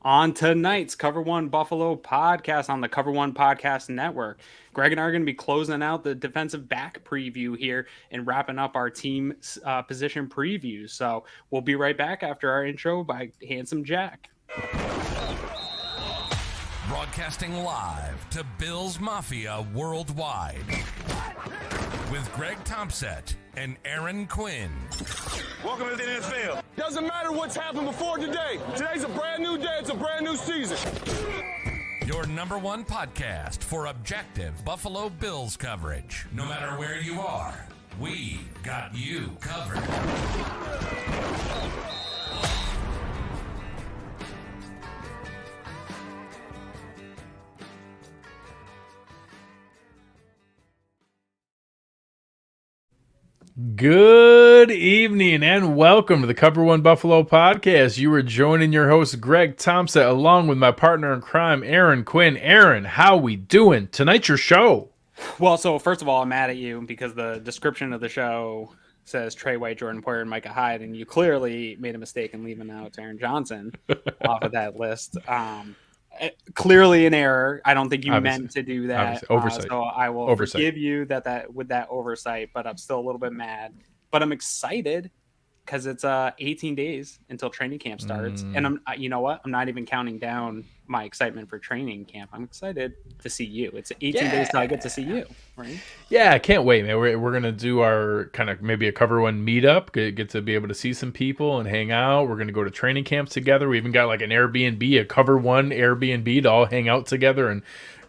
on tonight's Cover One Buffalo podcast on the Cover One Podcast Network. Greg and I are going to be closing out the defensive back preview here and wrapping up our team position previews. So we'll be right back after our intro by Handsome Jack. Broadcasting live to Bills Mafia Worldwide with Greg Tompsett and Aaron Quinn. Welcome to the NFL. Doesn't matter what's happened before today. Today's a brand new day. It's a brand new season. Your number one podcast for objective Buffalo Bills coverage. No matter where you are, we got you covered. Good evening and welcome to the Cover One Buffalo podcast. You are joining your host Greg Tompsett along with my partner in crime Aaron Quinn. Aaron, how we doing? Tonight's your show. Well, so first of all, I'm mad at you because the description of the show says Tre White, Jordan Poyer, and Micah Hyde, and you clearly made a mistake in leaving out Taron Johnson off of that list. Clearly an error. I don't think you meant to do that. Oversight. So I will forgive you that with that oversight, but I'm still a little bit mad. But I'm excited because it's 18 days until training camp starts. And you know what? I'm not even counting down my excitement for training camp. I'm excited to see you. It's 18 days till I get to see you, right? Yeah, I can't wait, man. We're going to do our kind of maybe a Cover One meetup, get to be able to see some people and hang out. We're going to go to training camps together. We even got like an Airbnb, a Cover One Airbnb to all hang out together and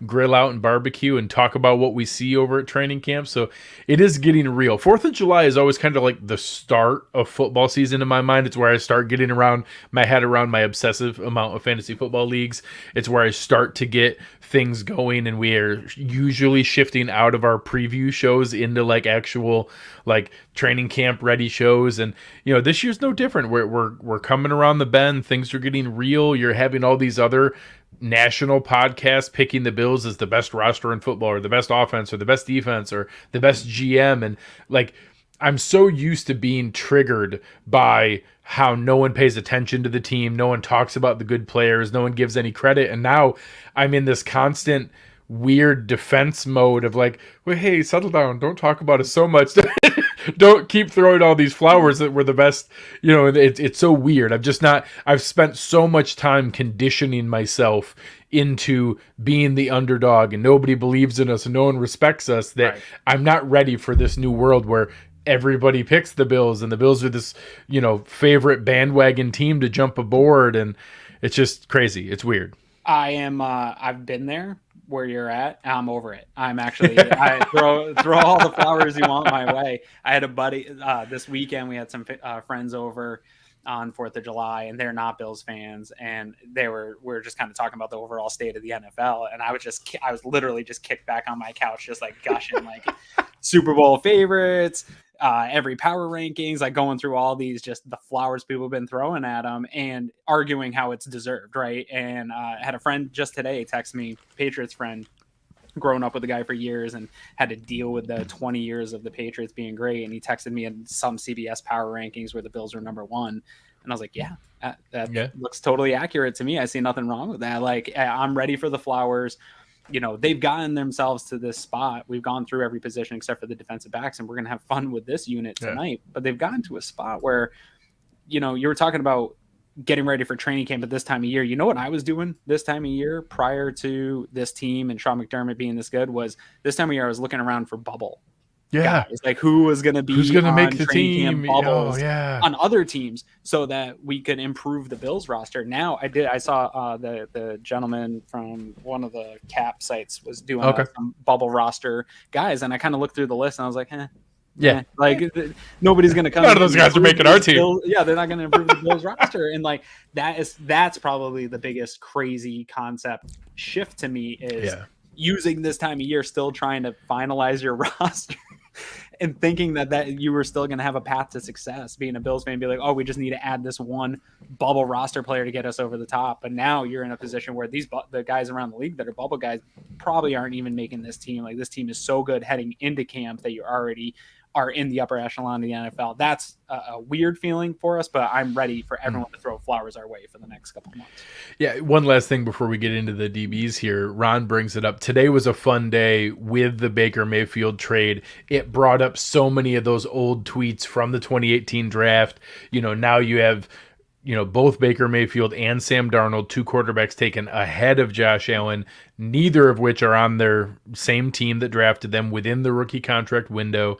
grill out and barbecue and talk about what we see over at training camp. So it is getting real. 4th of July is always kind of like the start of football season in my mind. It's where I start getting around my head around my obsessive amount of fantasy football leagues. It's where I start to get things going, and we are usually shifting out of our preview shows into like actual like training camp ready shows. And you know, this year's no different. We're coming around the bend. Things are getting real. You're having all these other national podcasts picking the Bills as the best roster in football or the best offense or the best defense or the best GM. And like, I'm so used to being triggered by how no one pays attention to the team. No one talks about the good players. No one gives any credit. And now I'm in this constant weird defense mode of like, well, hey, settle down. Don't talk about us so much. Don't keep throwing all these flowers that were the best. You know, it's so weird. I've spent so much time conditioning myself into being the underdog and nobody believes in us and no one respects us that right. I'm not ready for this new world where everybody picks the Bills and the Bills are this, you know, favorite bandwagon team to jump aboard. And it's just crazy. It's weird. I've been there where you're at. I'm over it. I throw all the flowers you want my way. I had a buddy this weekend. We had some friends over on 4th of July, and they're not Bills fans, and we were just kind of talking about the overall state of the NFL, and I was literally just kicked back on my couch, just like gushing like Super Bowl favorites, every power rankings, like going through all these, just the flowers people have been throwing at them and arguing how it's deserved, right? And I had a friend just today text me, Patriots friend, grown up with the guy for years and had to deal with the 20 years of the Patriots being great. And he texted me in some CBS power rankings where the Bills were number one. And I was like, yeah, that looks totally accurate to me. I see nothing wrong with that. Like, I'm ready for the flowers. You know, they've gotten themselves to this spot. We've gone through every position except for the defensive backs, and we're going to have fun with this unit tonight. But they've gotten to a spot where, you know, you were talking about getting ready for training camp at this time of year. You know what I was doing this time of year prior to this team and Sean McDermott being this good was this time of year I was looking around for bubble. Yeah. It's like who's going to make the team bubbles on other teams so that we could improve the Bills roster. Now I saw the gentleman from one of the cap sites was doing some bubble roster guys. And I kind of looked through the list and I was like, nobody's going to come. None of those guys are making our team. They're not going to improve the Bills roster. And like, that's probably the biggest crazy concept shift to me is using this time of year, still trying to finalize your roster. And thinking that you were still going to have a path to success, being a Bills fan, be like, oh, we just need to add this one bubble roster player to get us over the top. But now you're in a position where the guys around the league that are bubble guys probably aren't even making this team. Like, this team is so good heading into camp that you're already are in the upper echelon of the NFL. That's a weird feeling for us, but I'm ready for everyone to throw flowers our way for the next couple of months. Yeah, one last thing before we get into the DBs here. Ron brings it up. Today was a fun day with the Baker Mayfield trade. It brought up so many of those old tweets from the 2018 draft. Now you have both Baker Mayfield and Sam Darnold, two quarterbacks taken ahead of Josh Allen, neither of which are on their same team that drafted them within the rookie contract window.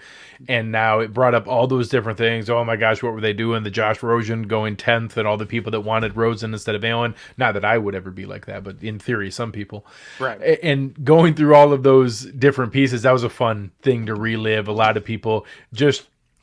And now it brought up all those different things. Oh my gosh, what were they doing? The Josh Rosen going 10th and all the people that wanted Rosen instead of Allen. Not that I would ever be like that, but in theory, some people. Right. And going through all of those different pieces, that was a fun thing to relive. A lot of people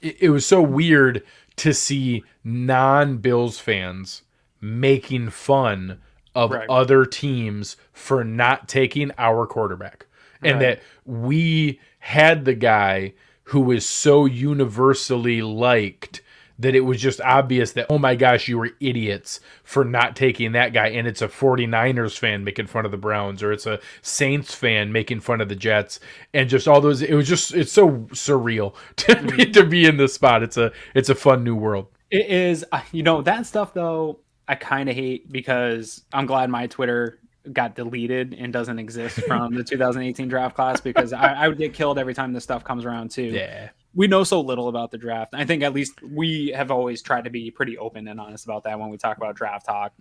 it was so weird to see non-Bills fans making fun of other teams for not taking our quarterback. And that we had the guy who was so universally liked that it was just obvious that, oh my gosh, you were idiots for not taking that guy. And it's a 49ers fan making fun of the Browns, or it's a Saints fan making fun of the Jets, and just all those. It's so surreal to be in this spot. It's a fun new world. It is, that stuff though, I kind of hate, because I'm glad my Twitter got deleted and doesn't exist from the 2018 draft class, because I would get killed every time this stuff comes around too. Yeah. We know so little about the draft. I think at least we have always tried to be pretty open and honest about that when we talk about draft talk,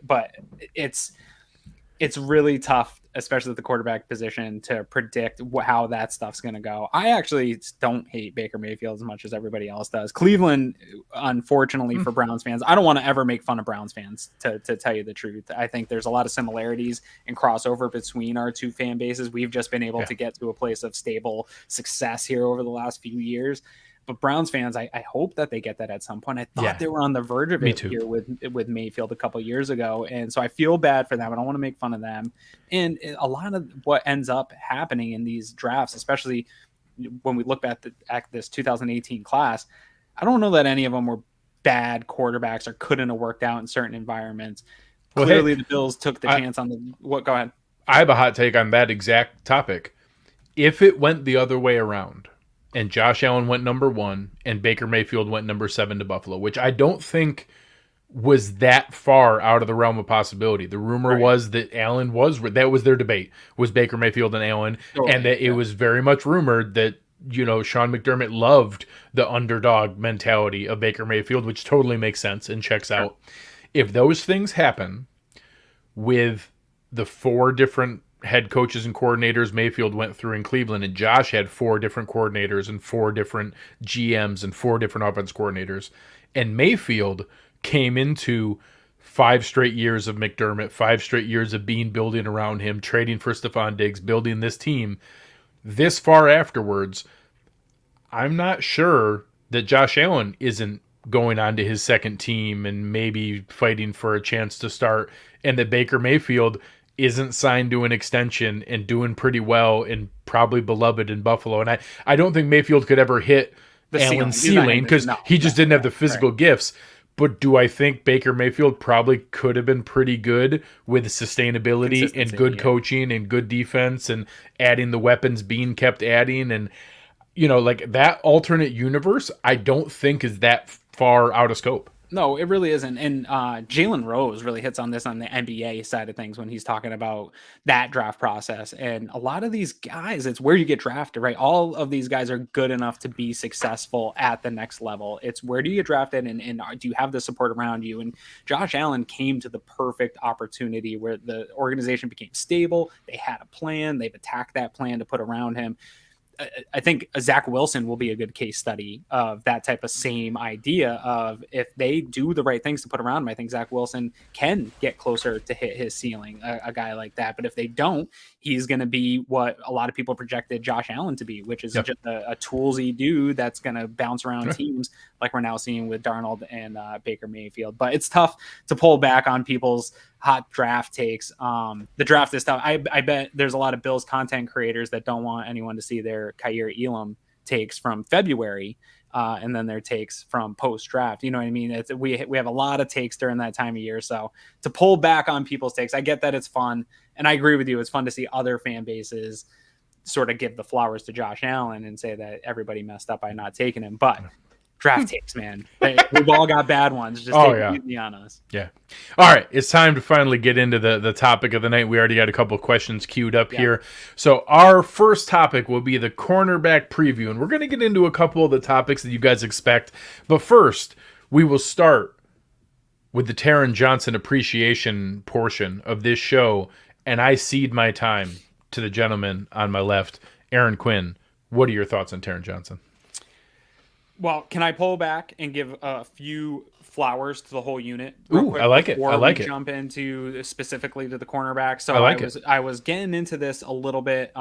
but it's really tough, especially at the quarterback position, to predict how that stuff's going to go. I actually don't hate Baker Mayfield as much as everybody else does. Cleveland, unfortunately for Browns fans, I don't want to ever make fun of Browns fans, to tell you the truth. I think there's a lot of similarities and crossover between our two fan bases. We've just been able to get to a place of stable success here over the last few years. But Browns fans, I hope that they get that at some point. I thought they were on the verge of it here with Mayfield a couple of years ago. And so I feel bad for them. I don't want to make fun of them. And a lot of what ends up happening in these drafts, especially when we look at this 2018 class, I don't know that any of them were bad quarterbacks or couldn't have worked out in certain environments. Well, clearly the Bills took the chance on the – go ahead. I have a hot take on that exact topic. If it went the other way around – and Josh Allen went number 1, and Baker Mayfield went number 7 to Buffalo, which I don't think was that far out of the realm of possibility. The rumor was that Allen that was their debate, was Baker Mayfield and Allen, and that it was very much rumored that, Sean McDermott loved the underdog mentality of Baker Mayfield, which totally makes sense and checks out. If those things happen with the 4 different head coaches and coordinators Mayfield went through in Cleveland, and Josh had 4 different coordinators and 4 different GMs and 4 different offense coordinators, and Mayfield came into 5 straight years of McDermott, 5 straight years of Bean building around him, trading for Stephon Diggs, building this team this far afterwards. I'm not sure that Josh Allen isn't going on to his second team and maybe fighting for a chance to start, and that Baker Mayfield isn't signed to an extension and doing pretty well and probably beloved in Buffalo. And I don't think Mayfield could ever hit Allen's ceiling, because he just didn't have the physical gifts. But do I think Baker Mayfield probably could have been pretty good with sustainability and good coaching and good defense and adding the weapons Bean kept adding? And, like that alternate universe, I don't think is that far out of scope. No, it really isn't. And Jalen Rose really hits on this on the NBA side of things when he's talking about that draft process. And a lot of these guys, it's where you get drafted, right? All of these guys are good enough to be successful at the next level. It's where do you get drafted, and do you have the support around you? And Josh Allen came to the perfect opportunity where the organization became stable. They had a plan. They've attacked that plan to put around him. I think Zach Wilson will be a good case study of that type of same idea of, if they do the right things to put around him, I think Zach Wilson can get closer to hit his ceiling, a guy like that. But if they don't, he's going to be what a lot of people projected Josh Allen to be, which is just a toolsy dude that's going to bounce around teams like we're now seeing with Darnold and Baker Mayfield. But it's tough to pull back on people's hot draft takes. The draft is tough. I bet there's a lot of Bills content creators that don't want anyone to see their Kaiir Elam takes from February and then their takes from post-draft. You know what I mean? We have a lot of takes during that time of year. So to pull back on people's takes, I get that it's fun. And I agree with you. It's fun to see other fan bases sort of give the flowers to Josh Allen and say that everybody messed up by not taking him. But draft takes, man. We've all got bad ones. Just take it easy on us. Yeah. All right. It's time to finally get into the topic of the night. We already got a couple of questions queued up here. So our first topic will be the cornerback preview. And we're going to get into a couple of the topics that you guys expect. But first, we will start with the Taron Johnson appreciation portion of this show. And I cede my time to the gentleman on my left, Aaron Quinn. What are your thoughts on Taron Johnson? Well, can I pull back and give a few flowers to the whole unit? Ooh, I like it. I like it. Jump into specifically to the cornerback. So I was getting into this a little bit,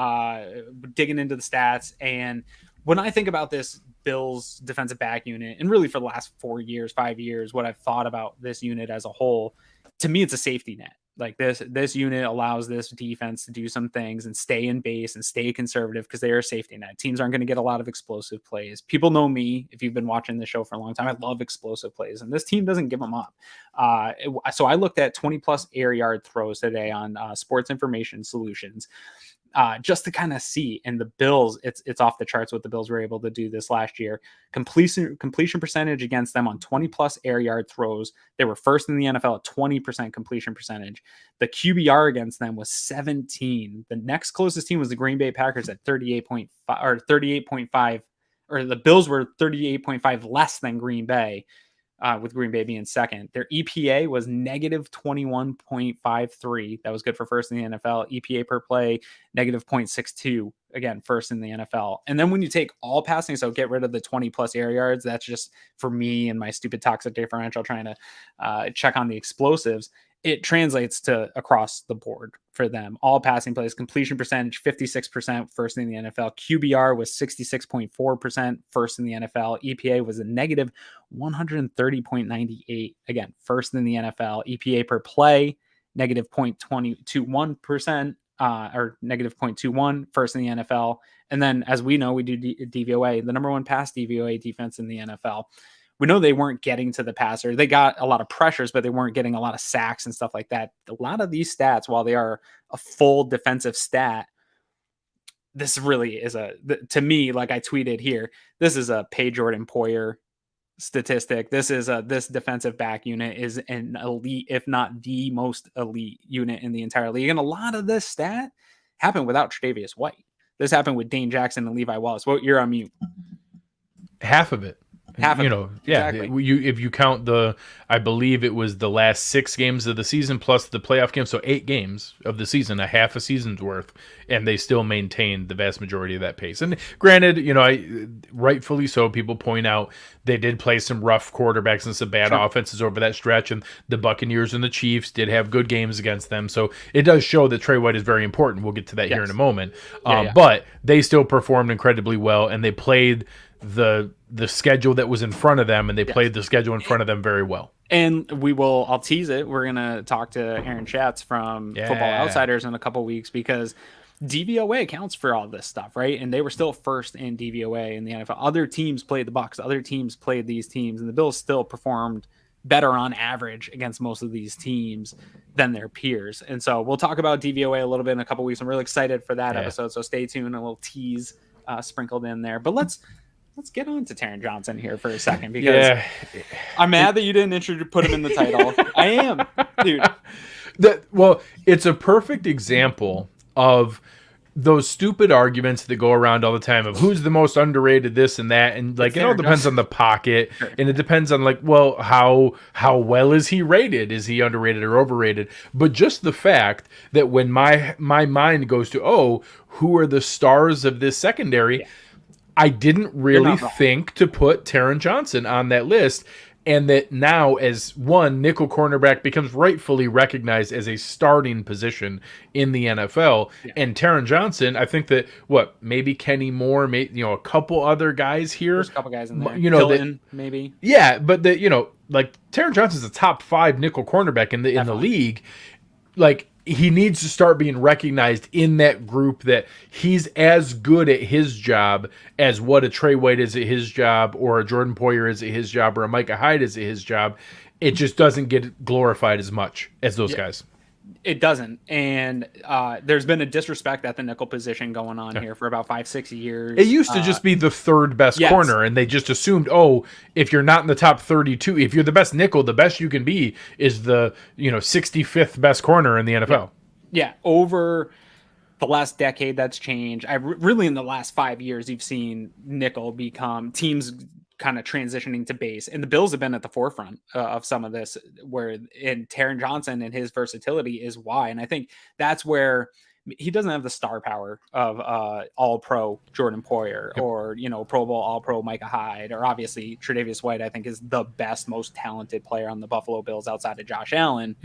digging into the stats. And when I think about this Bills defensive back unit, and really for the last 5 years, what I've thought about this unit as a whole, to me, it's a safety net. Like this unit allows this defense to do some things and stay in base and stay conservative because they are a safety net. Teams aren't going to get a lot of explosive plays. People know me, if you've been watching this show for a long time, I love explosive plays, and this team doesn't give them up. So I looked at 20-plus air yard throws today on Sports Information Solutions. Just to kind of see. And the Bills, it's off the charts what the Bills were able to do this last year. Completion percentage against them on 20-plus air yard throws. They were first in the NFL at 20% completion percentage. The QBR against them was 17. The next closest team was the Green Bay Packers at 38.5, or the Bills were 38.5 less than Green Bay. With Green Bay being second. Their EPA was negative 21.53. That was good for first in the NFL. EPA per play, negative 0.62. Again, first in the NFL. And then when you take all passing, so get rid of the 20-plus air yards, that's just for me and my stupid toxic differential trying to check on the explosives. It translates to across the board for them. All passing plays, completion percentage, 56%, first in the NFL. QBR was 66.4%, first in the NFL. EPA was a negative 130.98. Again, first in the NFL. EPA per play, negative 0.21%, or negative 0.21, first in the NFL. And then, as we know, we do DVOA, the number one pass DVOA defense in the NFL. We know they weren't getting to the passer. They got a lot of pressures, but they weren't getting a lot of sacks and stuff like that. A lot of these stats, while they are a full defensive stat, this really is to me, like I tweeted here, this is a Pay Jordan Poyer statistic. This defensive back unit is an elite, if not the most elite unit in the entire league. And a lot of this stat happened without Tre'Davious White. This happened with Dane Jackson and Levi Wallace. Well, you're on mute. Half of it. Exactly. If you count I believe it was the last 6 games of the season plus the playoff games, so 8 games of the season, a half a season's worth, and they still maintained the vast majority of that pace. And granted, rightfully so, people point out they did play some rough quarterbacks and some bad offenses over that stretch, and the Buccaneers and the Chiefs did have good games against them. So it does show that Tre White is very important. We'll get to that here in a moment. But they still performed incredibly well, and they played the schedule that was in front of them, and they played the schedule in front of them very well. And I'll tease it. We're going to talk to Aaron Schatz from Football Outsiders in a couple weeks, because DVOA accounts for all this stuff, right? And they were still first in DVOA in the NFL. Other teams played the Bucs. Other teams played these teams, and the Bills still performed better on average against most of these teams than their peers. And so we'll talk about DVOA a little bit in a couple weeks. I'm really excited for that episode, so stay tuned. A little tease sprinkled in there. But let's get on to Taron Johnson here for a second, because I'm mad that you didn't put him in the title. I am, dude. Well, it's a perfect example of those stupid arguments that go around all the time of who's the most underrated, this and that, and it all depends on the pocket, and it depends on how well is he rated? Is he underrated or overrated? But just the fact that when my mind goes to who are the stars of this secondary, I didn't really think to put Taron Johnson on that list, and that now as one nickel cornerback becomes rightfully recognized as a starting position in the NFL. And Taron Johnson, I think that maybe Kenny Moore, a couple other guys here. There's a couple guys in there. Hilton, maybe. Yeah, but Taron Johnson's a top 5 nickel cornerback in the league. He needs to start being recognized in that group, that he's as good at his job as what a Tre White is at his job, or a Jordan Poyer is at his job, or a Micah Hyde is at his job. It just doesn't get glorified as much as those guys. It doesn't. And there's been a disrespect at the nickel position going on here for about 5-6 years. It used to just be the third best corner, and they just assumed, if you're not in the top 32, if you're the best nickel, the best you can be is the 65th best corner in the NFL. Yeah, over the last decade, that's changed. Really in the last 5 years, you've seen nickel become teams kind of transitioning to base, and the Bills have been at the forefront of some of this, where in Taron Johnson and his versatility is why. And I think that's where he doesn't have the star power of all pro Jordan Poyer or, Pro Bowl, all pro Micah Hyde, or obviously Tre'Davious White, I think is the best, most talented player on the Buffalo Bills outside of Josh Allen.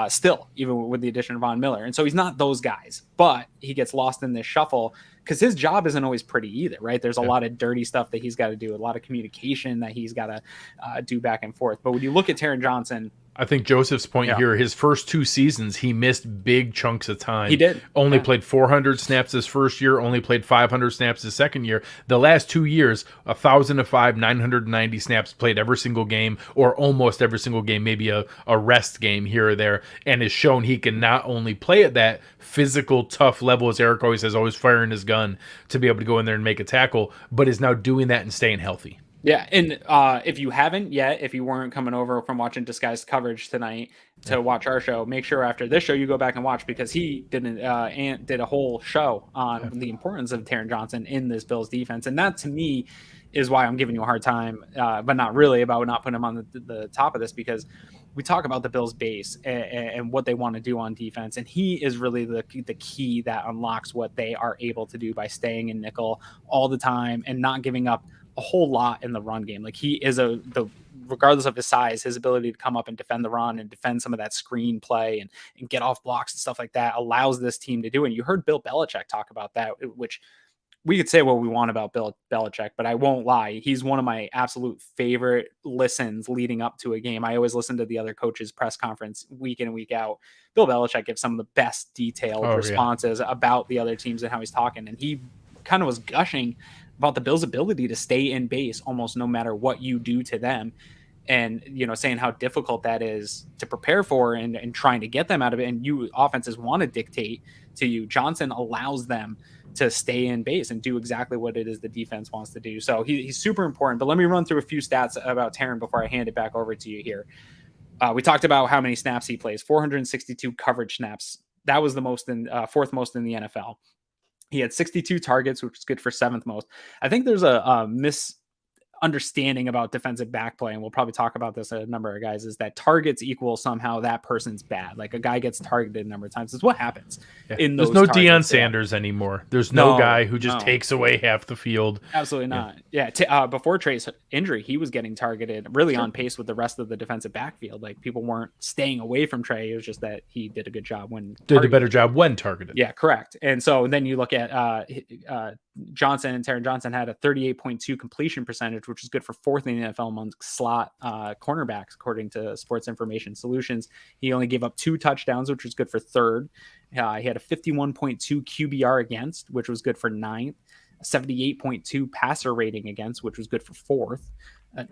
Still, even with the addition of Von Miller. And so he's not those guys, but he gets lost in this shuffle because his job isn't always pretty either, right? There's a lot of dirty stuff that he's got to do, a lot of communication that he's got to do back and forth. But when you look at Taron Johnson, I think Joseph's point here, his first 2 seasons, he missed big chunks of time. He did. Only played 400 snaps his first year, only played 500 snaps his second year. The last 2 years, 1,005, 990 snaps played every single game, or almost every single game, maybe a rest game here or there, and has shown he can not only play at that physical, tough level, as Eric always says, always firing his gun to be able to go in there and make a tackle, but is now doing that and staying healthy. Yeah, and if you haven't yet, if you weren't coming over from watching Disguised Coverage tonight to watch our show, make sure after this show you go back and watch, because he did a whole show on the importance of Taron Johnson in this Bills defense. And that, to me, is why I'm giving you a hard time, but not really, about not putting him on the top of this, because we talk about the Bills' base and what they want to do on defense, and he is really the key that unlocks what they are able to do by staying in nickel all the time and not giving up a whole lot in the run game. Like, he is regardless of his size, his ability to come up and defend the run and defend some of that screen play and get off blocks and stuff like that allows this team to do. And you heard Bill Belichick talk about that, which we could say what we want about Bill Belichick, but I won't lie. He's one of my absolute favorite listens leading up to a game. I always listen to the other coaches' press conference week in and week out. Bill Belichick gives some of the best detailed responses about the other teams and how he's talking. And he kind of was gushing about the Bills' ability to stay in base almost no matter what you do to them, and saying how difficult that is to prepare for and trying to get them out of it. And you offenses want to dictate to you. Johnson allows them to stay in base and do exactly what it is the defense wants to do. So he's super important. But let me run through a few stats about Taron before I hand it back over to you here. We talked about how many snaps he plays, 462 coverage snaps. That was the fourth most in the NFL. He had 62 targets, which is good for 7th most. I think there's a misunderstanding about defensive back play, and we'll probably talk about this a number of guys, is that targets equal somehow that person's bad. Like, a guy gets targeted a number of times. That's what happens. In those There's no Deion Sanders anymore. There's no guy who just takes away half the field. Absolutely not. Yeah. Before Tre's injury, he was getting targeted really on pace with the rest of the defensive backfield. Like, people weren't staying away from Tre. It was just that he did a good job when did a better job when targeted. Yeah, correct. And so then you look at Johnson, and Taron Johnson had a 38.2 completion percentage, which is good for 4th in the NFL among slot cornerbacks, according to Sports Information Solutions. He only gave up 2 touchdowns, which was good for 3rd. He had a 51.2 QBR against, which was good for 9th. A 78.2 passer rating against, which was good for 4th.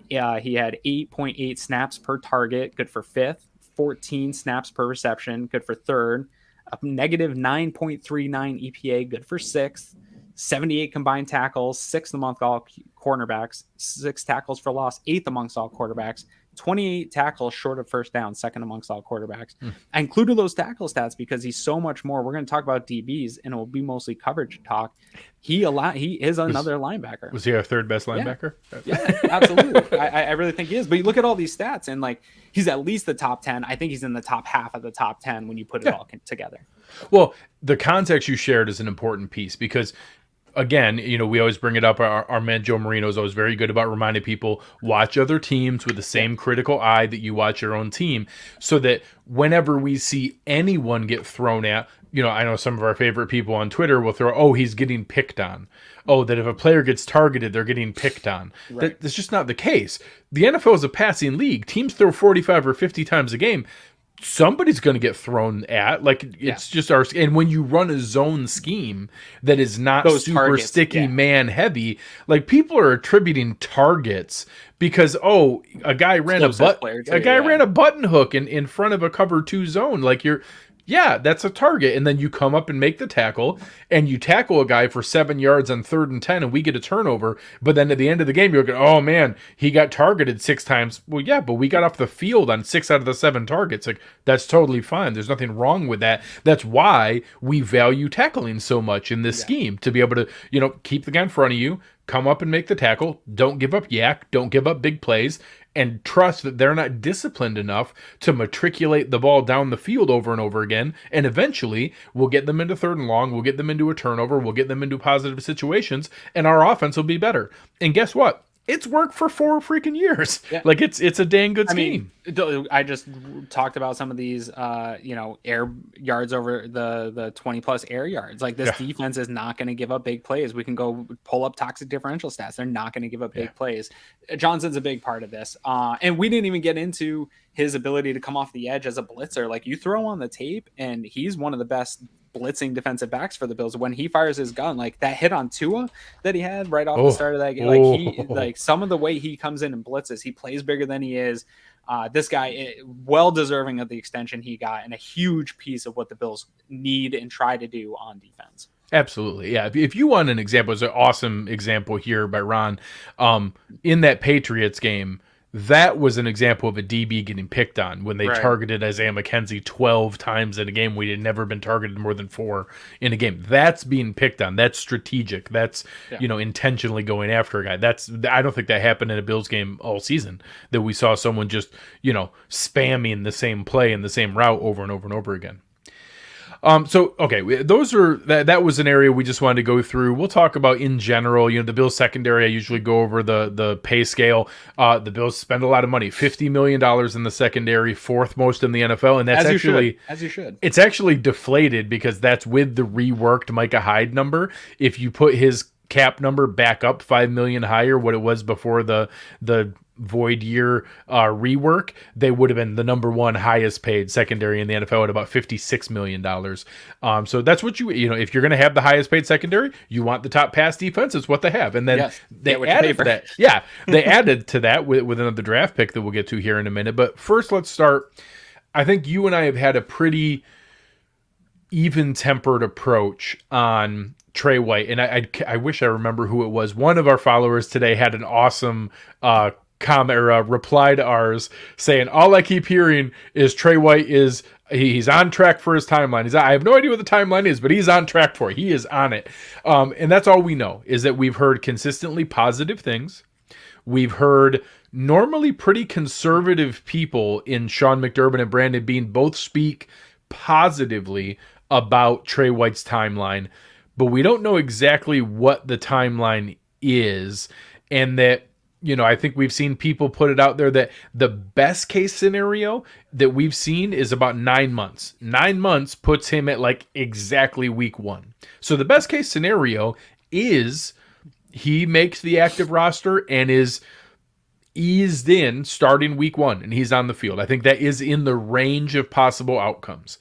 He had 8.8 snaps per target, good for 5th. 14 snaps per reception, good for 3rd. A negative 9.39 EPA, good for 6th. 78 combined tackles, 6th amongst all cornerbacks, 6 tackles for loss, 8th amongst all quarterbacks, 28 tackles short of first down, 2nd amongst all quarterbacks. I included those tackle stats because he's so much more. We're going to talk about DBs, and it will be mostly coverage talk. He is another linebacker. Was he our 3rd best linebacker? Yeah, absolutely. I really think he is. But you look at all these stats, and like, he's at least the top 10. I think he's in the top half of the top 10 when you put it all together. Well, the context you shared is an important piece, because again, we always bring it up. Our man Joe Marino is always very good about reminding people, watch other teams with the same critical eye that you watch your own team, so that whenever we see anyone get thrown at, I know some of our favorite people on Twitter will throw, he's getting picked on. That if a player gets targeted, they're getting picked on. Right. That's just not the case. The NFL is a passing league. Teams throw 45 or 50 times a game. Somebody's going to get thrown at. Like, it's just our. And when you run a zone scheme that is not those super targets, sticky, man heavy, like, people are attributing targets because a guy ran ran a button hook in front of a cover 2 zone. Like, yeah, that's a target. And then you come up and make the tackle, and you tackle a guy for 7 yards on 3rd and 10, and we get a turnover. But then at the end of the game, you're going, oh man, he got targeted 6 times. Well, yeah, but we got off the field on 6 out of the 7 targets. Like, that's totally fine. There's nothing wrong with that. That's why we value tackling so much in this scheme, to be able to, keep the guy in front of you, come up and make the tackle. Don't give up yak. Don't give up big plays. And trust that they're not disciplined enough to matriculate the ball down the field over and over again. And eventually, we'll get them into 3rd and long. We'll get them into a turnover. We'll get them into positive situations. And our offense will be better. And guess what? It's worked for 4 freaking years. Yeah. Like, it's a dang good scheme. I just talked about some of these, air yards over the 20-plus air yards. Like, this defense is not going to give up big plays. We can go pull up toxic differential stats. They're not going to give up big plays. Johnson's a big part of this. And we didn't even get into his ability to come off the edge as a blitzer. Like, you throw on the tape, and he's one of the best blitzing defensive backs for the Bills. When he fires his gun, like that hit on Tua that he had right off the start of that game, like some of the way he comes in and blitzes, he plays bigger than he is. This guy, well deserving of the extension he got, and a huge piece of what the Bills need and try to do on defense. Absolutely. Yeah. If you want an example, it's an awesome example here by Ron. In that Patriots game, that was an example of a DB getting picked on when they targeted Isaiah McKenzie 12 times in a game. We had never been targeted more than 4 in a game. That's being picked on. That's strategic. That's, intentionally going after a guy. I don't think that happened in a Bills game all season, that we saw someone just, spamming the same play and the same route over and over and over again. That was an area we just wanted to go through. We'll talk about in general, the Bills secondary. I usually go over the pay scale. The Bills spend a lot of money, $50 million in the secondary, 4th most in the NFL. And that's as you should. It's actually deflated because that's with the reworked Micah Hyde number. If you put his cap number back up $5 million higher, what it was before the void year rework, they would have been the number 1 highest paid secondary in the NFL at about $56 million. So that's what if you're going to have the highest paid secondary, you want the top pass defense. It's what they have. And then they added to that. Yeah, they added to that with another draft pick that we'll get to here in a minute. But first, let's start. I think you and I have had a pretty even-tempered approach on Tre White. And I wish I remember who it was. One of our followers today had an awesome comment or reply to ours saying, all I keep hearing is Tre White he's on track for his timeline. I have no idea what the timeline is, but he's on track for it. He is on it. And that's all we know, is that we've heard consistently positive things. We've heard normally pretty conservative people in Sean McDermott and Brandon Beane both speak positively about Tre White's timeline, but we don't know exactly what the timeline is. And that, I think we've seen people put it out there that the best case scenario that we've seen is about 9 months. 9 months puts him at like exactly week 1. So the best case scenario is he makes the active roster and is eased in starting week 1 and he's on the field. I think that is in the range of possible outcomes.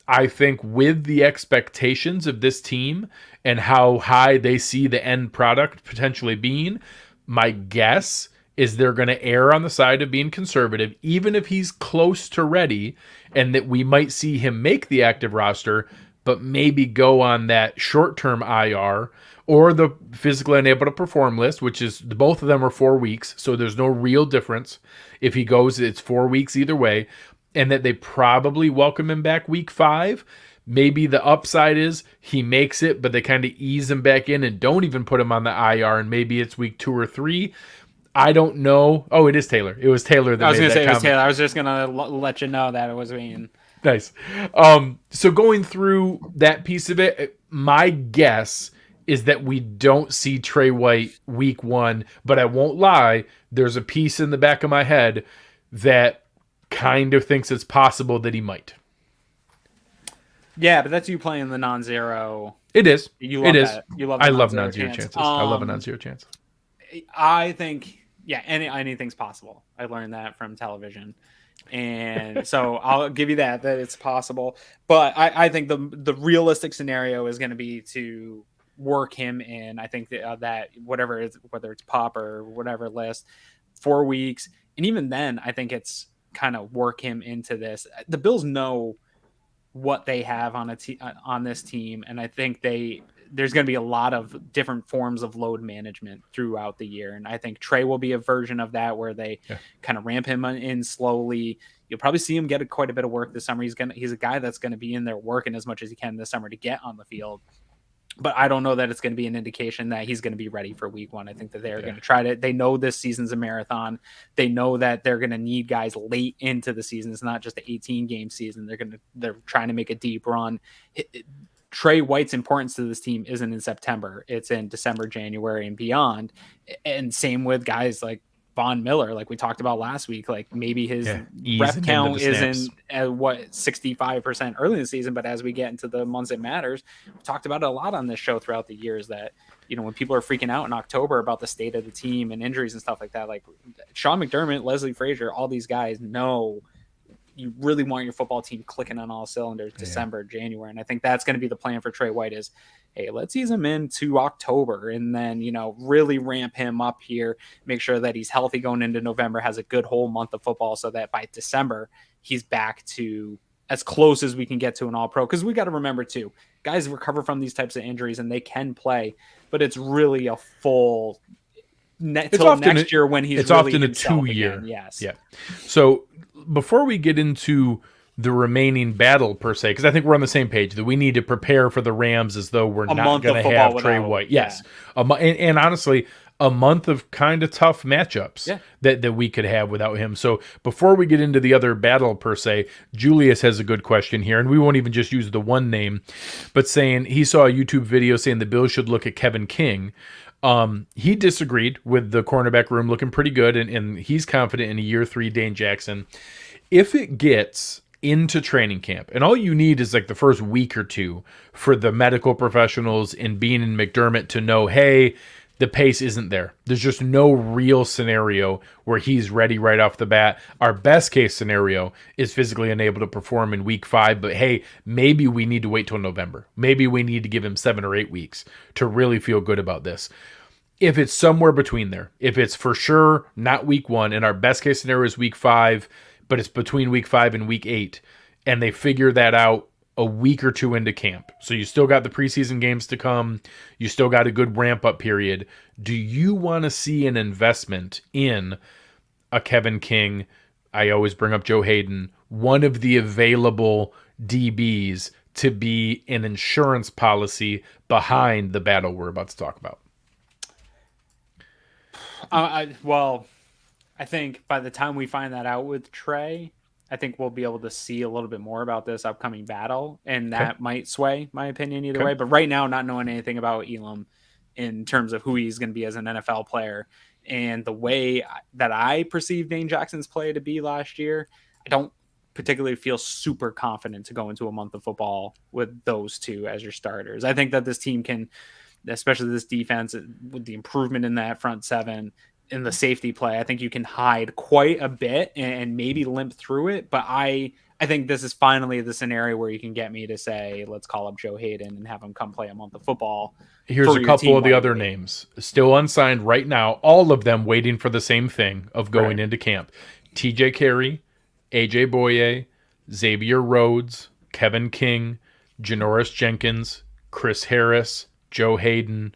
I think with the expectations of this team and how high they see the end product potentially being, my guess is they're going to err on the side of being conservative, even if he's close to ready, and that we might see him make the active roster, but maybe go on that short-term IR or the physically unable to perform list, which is both of them are 4 weeks. So there's no real difference. If he goes, it's 4 weeks either way, and that they probably welcome him back week 5. Maybe the upside is he makes it, but they kind of ease him back in and don't even put him on the IR, and maybe it's week 2 or 3. I don't know. Oh, it is Taylor. It was Taylor that made that comment. I was going to say it was Taylor. I was just going to let you know that it was me. Nice. So going through that piece of it, my guess is that we don't see Tre White week 1, but I won't lie. There's a piece in the back of my head that kind of thinks it's possible that he might. Yeah, but that's you playing the non-zero. It is. You love that. You love. I love non-zero chances. I love a non-zero chance. I think, anything's possible. I learned that from television, and so I'll give you that it's possible. But I think the realistic scenario is going to be to work him in. I think that whether it's PUP or whatever list, 4 weeks, and even then, I think it's kind of work him into this. The Bills know what they have on on this team, and I think there's going to be a lot of different forms of load management throughout the year, and I think Tre will be a version of that where they kind of ramp him in slowly. You'll probably see him get quite a bit of work this summer. He's a guy that's going to be in there working as much as he can this summer to get on the field. But I don't know that it's going to be an indication that he's going to be ready for week one. I think that they're going to try to, they know this season's a marathon. They know that they're going to need guys late into the season. It's not just an 18 game season. They're trying to make a deep run. Tre White's importance to this team isn't in September. It's in December, January, and beyond. And same with guys like Von Miller, like we talked about last week. Like maybe his rep count isn't at 65% early in the season, but as we get into the months it matters, we talked about it a lot on this show throughout the years that, when people are freaking out in October about the state of the team and injuries and stuff like that, like Sean McDermott, Leslie Frazier, all these guys know you really want your football team clicking on all cylinders December, January. And I think that's going to be the plan for Tre White is, hey, let's ease him into October and then, really ramp him up here, make sure that he's healthy going into November, has a good whole month of football so that by December, he's back to as close as we can get to an all-pro. Because we got to remember, too, guys recover from these types of injuries and they can play, but it's really a full till next year when he's really often a 2 year. Again. Yes. Yeah. So before we get into the remaining battle per se, because I think we're on the same page that we need to prepare for the Rams as though we're not going to have Tre White. Yes. And honestly, a month of kind of tough matchups that we could have without him. So before we get into the other battle per se, Julius has a good question here, and we won't even just use the one name, but saying he saw a YouTube video saying the Bills should look at Kevin King. He disagreed with the cornerback room looking pretty good, and he's confident in a year 3 Dane Jackson. If it gets into training camp, and all you need is like the first week or two for the medical professionals and being in McDermott to know, hey, the pace isn't there. There's just no real scenario where he's ready right off the bat. Our best case scenario is physically unable to perform in week 5, but hey, maybe we need to wait till November. Maybe we need to give him 7 or 8 weeks to really feel good about this. If it's somewhere between there, if it's for sure not week 1, and our best case scenario is week 5, but it's between week 5 and week 8, and they figure that out a week or 2 into camp. So you still got the preseason games to come. You still got a good ramp-up period. Do you want to see an investment in a Kevin King? I always bring up Joe Hayden, one of the available DBs to be an insurance policy behind the battle we're about to talk about. I think by the time we find that out with Tre, I think we'll be able to see a little bit more about this upcoming battle, and that might sway my opinion either way. But right now, not knowing anything about Elam in terms of who he's going to be as an NFL player and the way that I perceive Dane Jackson's play to be last year, I don't particularly feel super confident to go into a month of football with those two as your starters. I think that this team can, especially this defense, with the improvement in that front seven, in the safety play, I think you can hide quite a bit and maybe limp through it. But I think this is finally the scenario where you can get me to say, let's call up Joe Hayden and have him come play a month of football. Here's a couple of the other names still unsigned right now. All of them waiting for the same thing of going into camp. TJ Carey, AJ Boye, Xavier Rhodes, Kevin King, Janoris Jenkins, Chris Harris, Joe Hayden.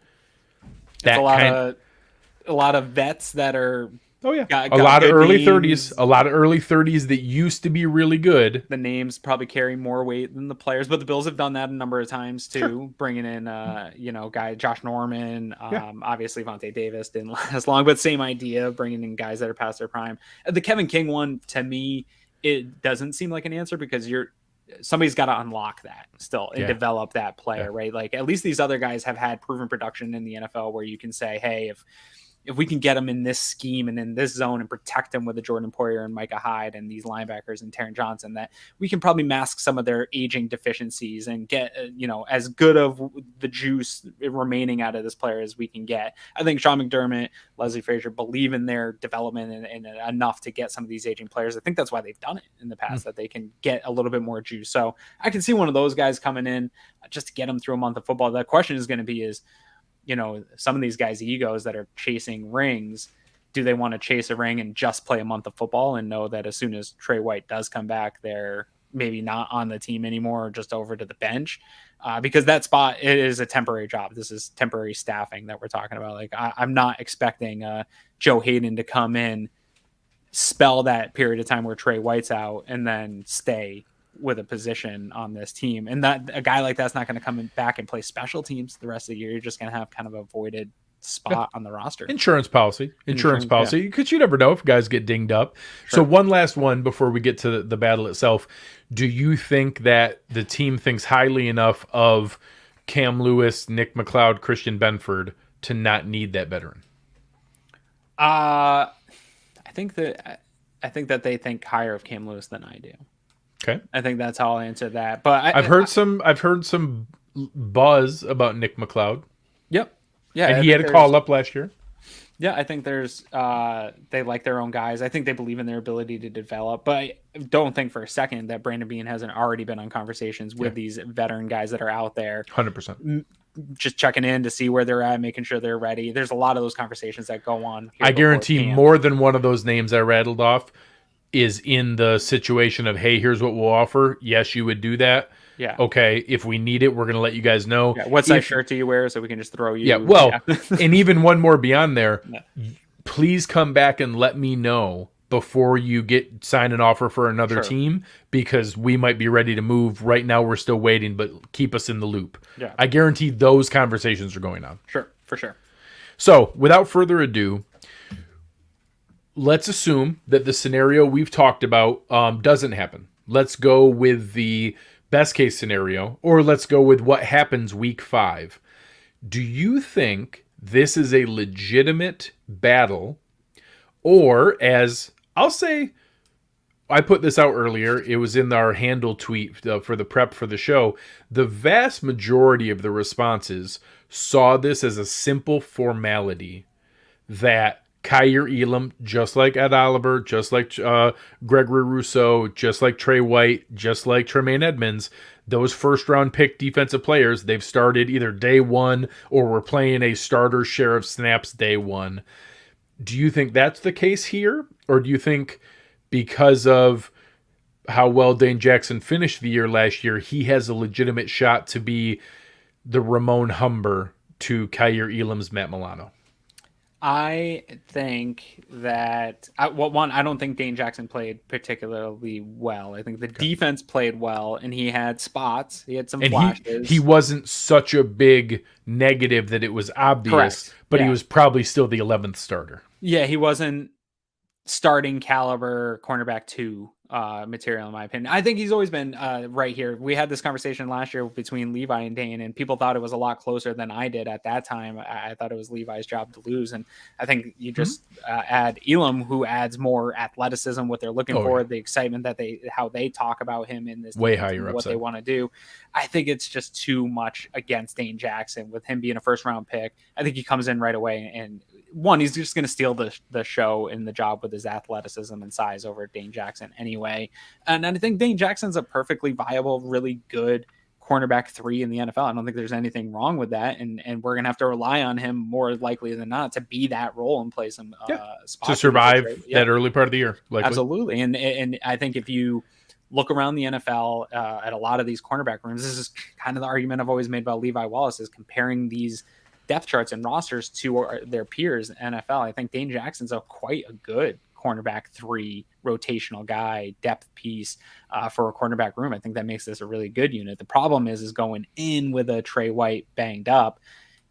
A lot of vets that are a lot of early 30s that used to be really good. The names probably carry more weight than the players, but the Bills have done that a number of times too, bringing in guy Josh Norman, obviously Vontae Davis didn't last long, but same idea of bringing in guys that are past their prime. The Kevin King one, to me, it doesn't seem like an answer because somebody's got to unlock that still and develop that player, right? Like at least these other guys have had proven production in the NFL where you can say, hey, if we can get them in this scheme and in this zone and protect them with a Jordan Poyer and Micah Hyde and these linebackers and Taron Johnson, that we can probably mask some of their aging deficiencies and get, as good of the juice remaining out of this player as we can get. I think Sean McDermott, Leslie Frazier believe in their development and enough to get some of these aging players. I think that's why they've done it in the past, that they can get a little bit more juice. So I can see one of those guys coming in just to get them through a month of football. The question is going to be some of these guys' egos that are chasing rings, do they want to chase a ring and just play a month of football and know that as soon as Tre White does come back, they're, maybe not on the team anymore, or just over to the bench, because that spot is a temporary job. This is temporary staffing that we're talking about. Like I'm not expecting Joe Hayden to come in, spell that period of time where Tre White's out, and then stay with a position on this team. And that a guy like that's not going to come back and play special teams the rest of the year. You're just going to have kind of a voided spot on the roster. Insurance policy, because you never know if guys get dinged up. Sure. So one last one before we get to the battle itself. Do you think that the team thinks highly enough of Cam Lewis, Nick McLeod, Christian Benford to not need that veteran? I think that they think higher of Cam Lewis than I do. Okay. I think that's how I'll answer that. But I've heard some buzz about Nick McLeod. Yep. Yeah. And he had a call up last year. Yeah, I think there's they like their own guys. I think they believe in their ability to develop. But I don't think for a second that Brandon Beane hasn't already been on conversations with these veteran guys that are out there. 100%. Just checking in to see where they're at, making sure they're ready. There's a lot of those conversations that go on. I guarantee more than one of those names I rattled off is in the situation of, hey, here's what we'll offer. Yes, you would do that. Yeah. Okay, if we need it, we're going to let you guys know. Yeah. What size shirt do you wear so we can just throw you? Yeah, well, and even one more beyond there, please come back and let me know before you sign an offer for another team, because we might be ready to move. Right now, we're still waiting, but keep us in the loop. Yeah. I guarantee those conversations are going on. Sure, for sure. So, without further ado, let's assume that the scenario we've talked about doesn't happen. Let's go with the best case scenario, or let's go with what happens week 5. Do you think this is a legitimate battle, or, as I'll say, I put this out earlier, it was in our handle tweet for the prep for the show, the vast majority of the responses saw this as a simple formality that Kaiir Elam, just like Ed Oliver, just like Gregory Rousseau, just like Tre White, just like Tremaine Edmonds, those first-round pick defensive players, they've started either day one or were playing a starter share of snaps day one. Do you think that's the case here? Or do you think because of how well Dane Jackson finished the year last year, he has a legitimate shot to be the Ramon Humber to Kaiir Elam's Matt Milano? I think that, I don't think Dane Jackson played particularly well. I think the defense played well, and he had spots. He had some flashes. He wasn't such a big negative that it was obvious, but he was probably still the 11th starter. Yeah, he wasn't starting caliber cornerback 2 material, in my opinion. I think he's always been right here. We had this conversation last year between Levi and Dane, and people thought it was a lot closer than I did at that time. I thought it was Levi's job to lose, and I think you just add Elam, who adds more athleticism, what they're looking for, the excitement that how they talk about him in this way higher what they want to do. I think it's just too much against Dane Jackson with him being a first round pick. I think he comes in right away, and one, he's just going to steal the show and the job with his athleticism and size over Dane Jackson anyway. And I think Dane Jackson's a perfectly viable, really good cornerback 3 in the NFL. I don't think there's anything wrong with that. And we're going to have to rely on him more likely than not to be that role and play some spots. To survive that early part of the year. Likely. Absolutely. And I think if you look around the NFL at a lot of these cornerback rooms, this is kind of the argument I've always made about Levi Wallace, is comparing these depth charts and rosters to their peers in NFL. I think Dane Jackson's quite a good cornerback 3 rotational guy, depth piece for a cornerback room. I think that makes this a really good unit. The problem is going in with a Tre White banged up,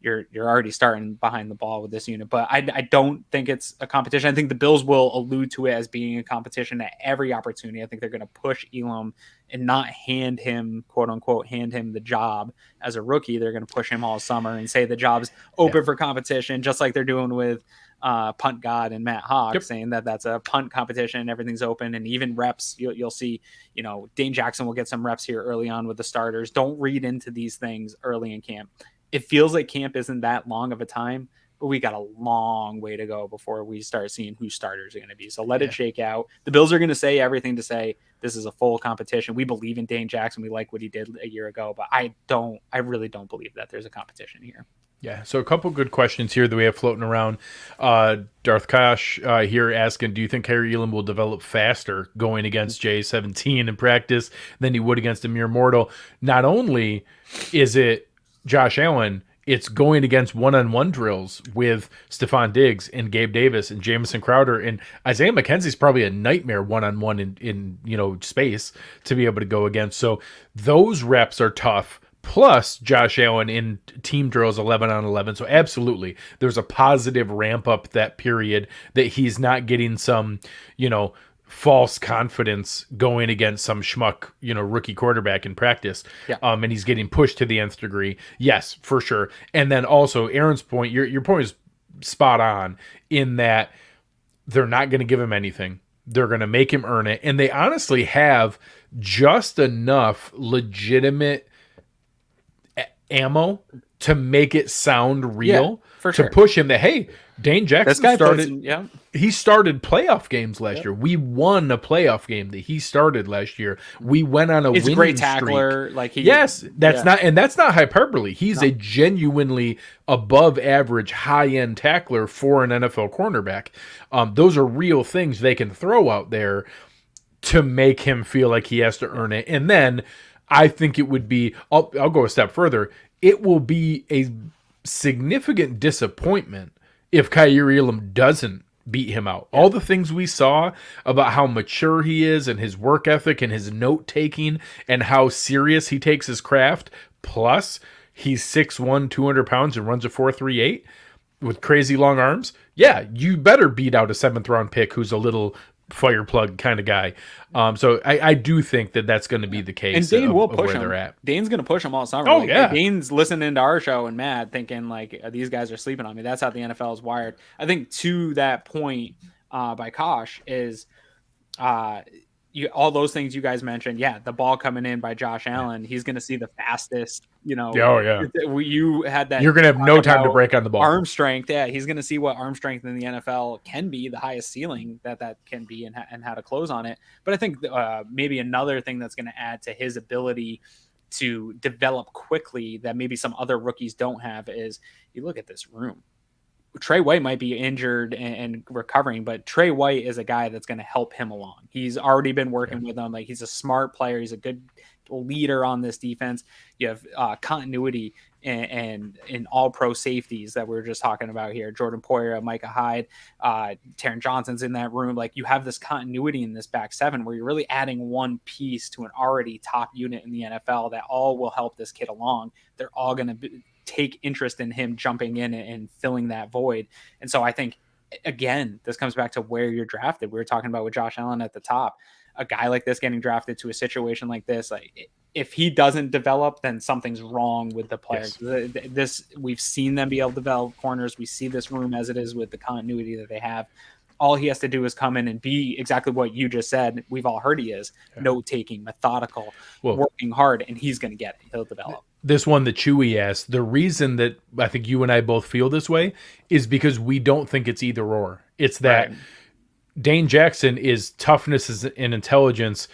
you're already starting behind the ball with this unit. But I don't think it's a competition. I think the Bills will allude to it as being a competition at every opportunity. I think they're going to push Elam and not hand him, quote unquote, the job as a rookie. They're going to push him all summer and say the job's open for competition, just like they're doing with Punt God and Matt Hawk, saying that that's a punt competition, everything's open, and even reps. You'll see, Dane Jackson will get some reps here early on with the starters. Don't read into these things early in camp. It feels like camp isn't that long of a time, but we got a long way to go before we start seeing who starters are going to be. So let it shake out. The Bills are going to say everything to say this is a full competition. We believe in Dane Jackson. We like what he did a year ago, but I really don't believe that there's a competition here. Yeah, so a couple good questions here that we have floating around. Darth Kosh here asking, do you think Kaiir Elam will develop faster going against J17 in practice than he would against a mere mortal? Not only is it Josh Allen, it's going against one-on-one drills with Stephon Diggs and Gabe Davis and Jamison Crowder, and Isaiah McKenzie's probably a nightmare one-on-one in space to be able to go against. So those reps are tough. Plus Josh Allen in team drills 11 on 11. So absolutely, there's a positive ramp up that period that he's not getting some, false confidence going against some schmuck, rookie quarterback in practice. Yeah. And he's getting pushed to the nth degree. Yes, for sure. And then also Aaron's point, your point is spot on in that they're not going to give him anything. They're going to make him earn it. And they honestly have just enough legitimate ammo to make it sound real, for sure. to push him that, hey, Dane Jackson started he started playoff games last year. We won a playoff game that he started last year. We went on a winning streak. He's a great tackler. That's not hyperbole. He's a genuinely above average high end tackler for an NFL cornerback. Those are real things they can throw out there to make him feel like he has to earn it. And then I think it would be, I'll go a step further. It will be a significant disappointment if Kaiir Elam doesn't beat him out. All the things we saw about how mature he is and his work ethic and his note taking and how serious he takes his craft, plus he's 6'1", 200 pounds and runs a 4.38 with crazy long arms. Yeah, you better beat out a 7th round pick who's a little fire plug kind of guy. So I do think that that's going to be the case. And Dane will push where him. they're at. Dane's going to push him all summer. Oh, yeah. Dane's listening to our show and mad, thinking like these guys are sleeping on me. That's how the NFL is wired. I think to that point by Kosh is all those things you guys mentioned. Yeah, the ball coming in by Josh Allen. He's going to see the fastest. Oh yeah. You had that. You're going to have no time to break on the ball. Arm strength. Yeah, he's going to see what arm strength in the NFL can be, the highest ceiling that can be, and how to close on it. But I think maybe another thing that's going to add to his ability to develop quickly that maybe some other rookies don't have is you look at this room. Tre White might be injured and recovering, but Tre White is a guy that's going to help him along. He's already been working with him. Like, he's a smart player. He's a good leader on this defense. You have continuity and in all pro safeties that we were just talking about here. Jordan Poyer, Micah Hyde, Taron Johnson's in that room. Like, you have this continuity in this back seven where you're really adding one piece to an already top unit in the NFL that all will help this kid along. They're all going to take interest in him jumping in and filling that void. And so I think, again, this comes back to where you're drafted. We were talking about with Josh Allen at the top, a guy like this getting drafted to a situation like this, like if he doesn't develop, then something's wrong with the players. Yes. This, we've seen them be able to develop corners. We see this room as it is with the continuity that they have. All he has to do is come in and be exactly what you just said. We've all heard he is note-taking, methodical, working hard, and he's going to get it. He'll develop. This one that Chewy asked, the reason that I think you and I both feel this way is because we don't think it's either or. It's that Dane Jackson is toughness and intelligence,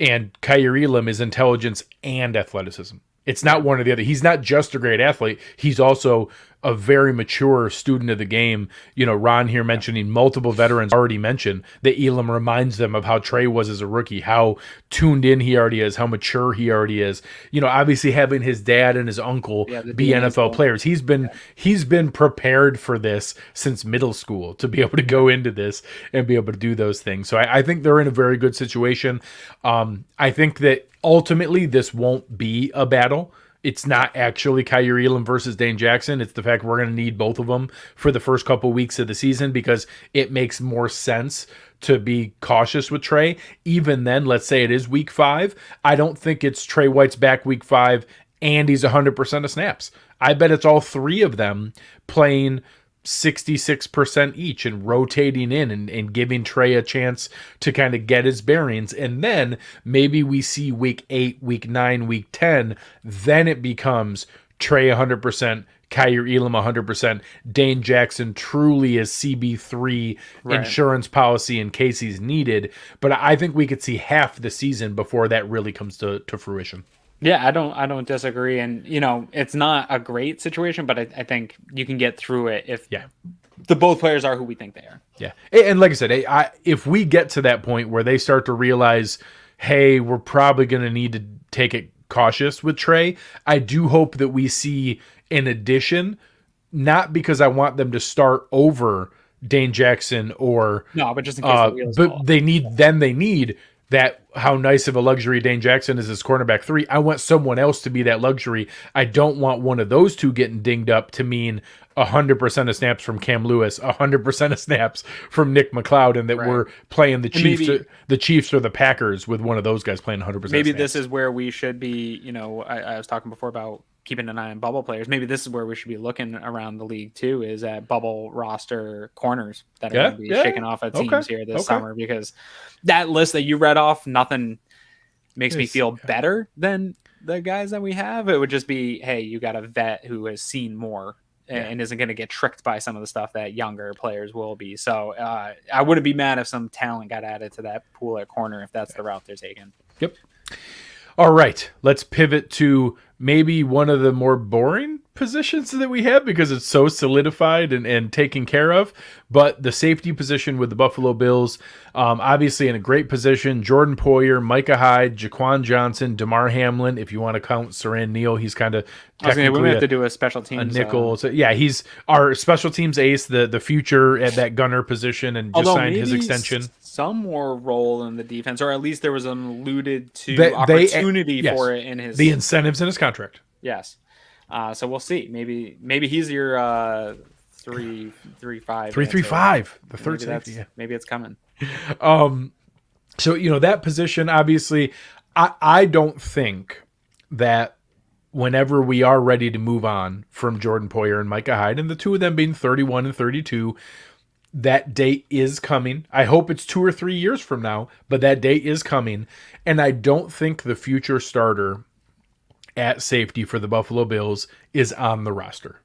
and Kaiir Elam is intelligence and athleticism. It's not one or the other. He's not just a great athlete. He's also a very mature student of the game. You know, Ron here mentioning multiple veterans already mentioned that Elam reminds them of how Tre was as a rookie, how tuned in he already is, how mature he already is. You know, obviously having his dad and his uncle be NFL players. He's been prepared for this since middle school to be able to go into this and be able to do those things. So I think they're in a very good situation. I think that ultimately this won't be a battle. It's not actually Kaiir Elam versus Dane Jackson. It's the fact we're going to need both of them for the first couple weeks of the season because it makes more sense to be cautious with Tre. Even then, let's say it is week 5. I don't think it's Tre White's back week 5 and he's 100% of snaps. I bet it's all three of them playing 66% each and rotating in and giving Tre a chance to kind of get his bearings. And then maybe we see week 8, week 9, week 10. Then it becomes Tre 100%, Kaiir Elam 100%. Dane Jackson truly is CB3 insurance policy in case he's needed. But I think we could see half the season before that really comes to fruition. Yeah, I don't disagree. And, it's not a great situation, but I think you can get through it if Yeah. the both players are who we think they are. Yeah. And like I said, if we get to that point where they start to realize, hey, we're probably going to need to take it cautious with Tre, I do hope that we see an addition, not because I want them to start over Dane Jackson or No, but just in case the wheels fall but off. they need that, how nice of a luxury Dane Jackson is as cornerback 3. I want someone else to be that luxury. I don't want one of those two getting dinged up to mean 100% of snaps from Cam Lewis, 100% of snaps from Nick McLeod, and that we're playing the Chiefs or the Packers with one of those guys playing 100%. Maybe snaps. this is where we should be. I was talking before about keeping an eye on bubble players. Maybe this is where we should be looking around the league too, is at bubble roster corners that are going to be shaking off at teams here this summer, because that list that you read off, nothing makes me feel better than the guys that we have. It would just be, hey, you got a vet who has seen more and isn't going to get tricked by some of the stuff that younger players will be. So I wouldn't be mad if some talent got added to that pool at corner, if that's the route they're taking. Yep. All right, let's pivot to maybe one of the more boring positions that we have because it's so solidified and taken care of. But the safety position with the Buffalo Bills, obviously in a great position. Jordan Poyer, Micah Hyde, Jaquan Johnson, Damar Hamlin. If you want to count Saran Neal, he's kind of technically we have to do a special teams. A nickel. So, yeah, he's our special teams ace, the future at that gunner position, and just signed his extension. Some more role in the defense, or at least there was an alluded to opportunity for it in his the incentives in his contract. Yes. So we'll see. Maybe he's your 3-3-5. 3-3-5. The third safety. Yeah. Maybe it's coming. So that position, obviously, I don't think that whenever we are ready to move on from Jordan Poyer and Micah Hyde, and the two of them being 31 and 32, that date is coming. I hope it's 2 or 3 years from now, but that date is coming. And I don't think the future starter at safety for the Buffalo Bills is on the roster.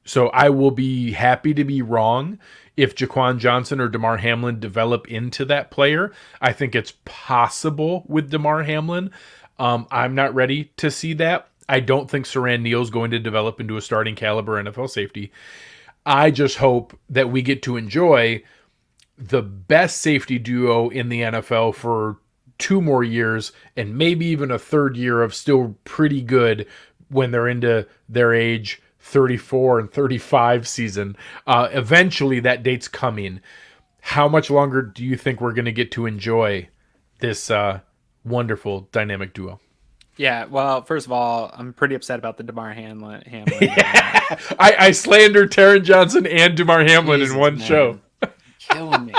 So I will be happy to be wrong if Jaquan Johnson or Damar Hamlin develop into that player. I think it's possible with Damar Hamlin. I'm not ready to see that. I don't think Saran Neal is going to develop into a starting caliber NFL safety. I just hope that we get to enjoy the best safety duo in the NFL for 2 more years and maybe even a third year of still pretty good when they're into their age 34 and 35 season. Eventually that date's coming. How much longer do you think we're going to get to enjoy this wonderful dynamic duo? Yeah, well, first of all, I'm pretty upset about the Damar Hamlin. I slandered Taron Johnson and Damar Hamlin in one show. Killing me.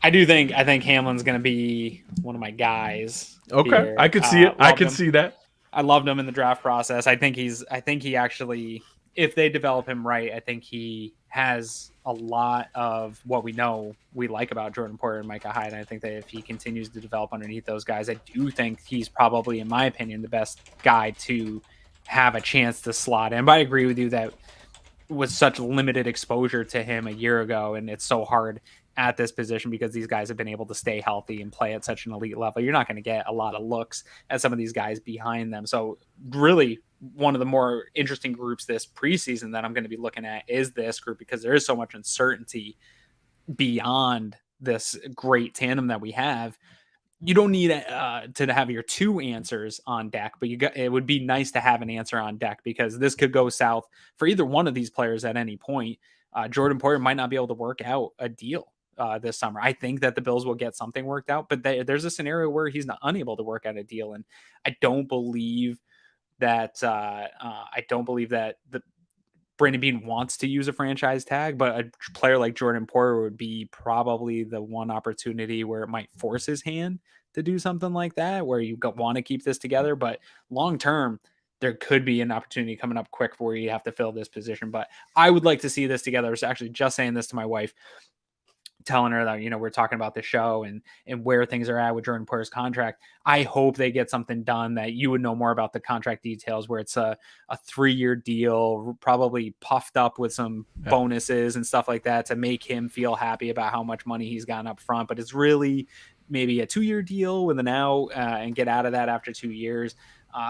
I think Hamlin's going to be one of my guys. Okay, here. I could see it. I can see that. I loved him in the draft process. I think he actually, if they develop him right, I think he has a lot of what we know we like about Jordan Poyer and Micah Hyde. And I think that if he continues to develop underneath those guys, I do think he's probably, in my opinion, the best guy to have a chance to slot in. But I agree with you that with such limited exposure to him a year ago, and it's so hard at this position because these guys have been able to stay healthy and play at such an elite level. You're not going to get a lot of looks at some of these guys behind them. So really one of the more interesting groups this preseason that I'm going to be looking at is this group, because there is so much uncertainty beyond this great tandem that we have. You don't need to have your 2 answers on deck, but it would be nice to have an answer on deck, because this could go south for either one of these players at any point. Jordan Poyer might not be able to work out a deal this summer. I think that the Bills will get something worked out, but there's a scenario where he's not unable to work out a deal. And I don't believe that the Brandon Beane wants to use a franchise tag, but a player like Jordan Poyer would be probably the one opportunity where it might force his hand to do something like that, where you want to keep this together. But long-term, there could be an opportunity coming up quick where you have to fill this position. But I would like to see this together. I was actually just saying this to my wife, telling her that, we're talking about the show and where things are at with Jordan Poyer's contract. I hope they get something done that you would know more about the contract details, where it's a 3-year deal, probably puffed up with some bonuses and stuff like that to make him feel happy about how much money he's gotten up front. But it's really maybe a 2-year deal with an out and get out of that after 2 years.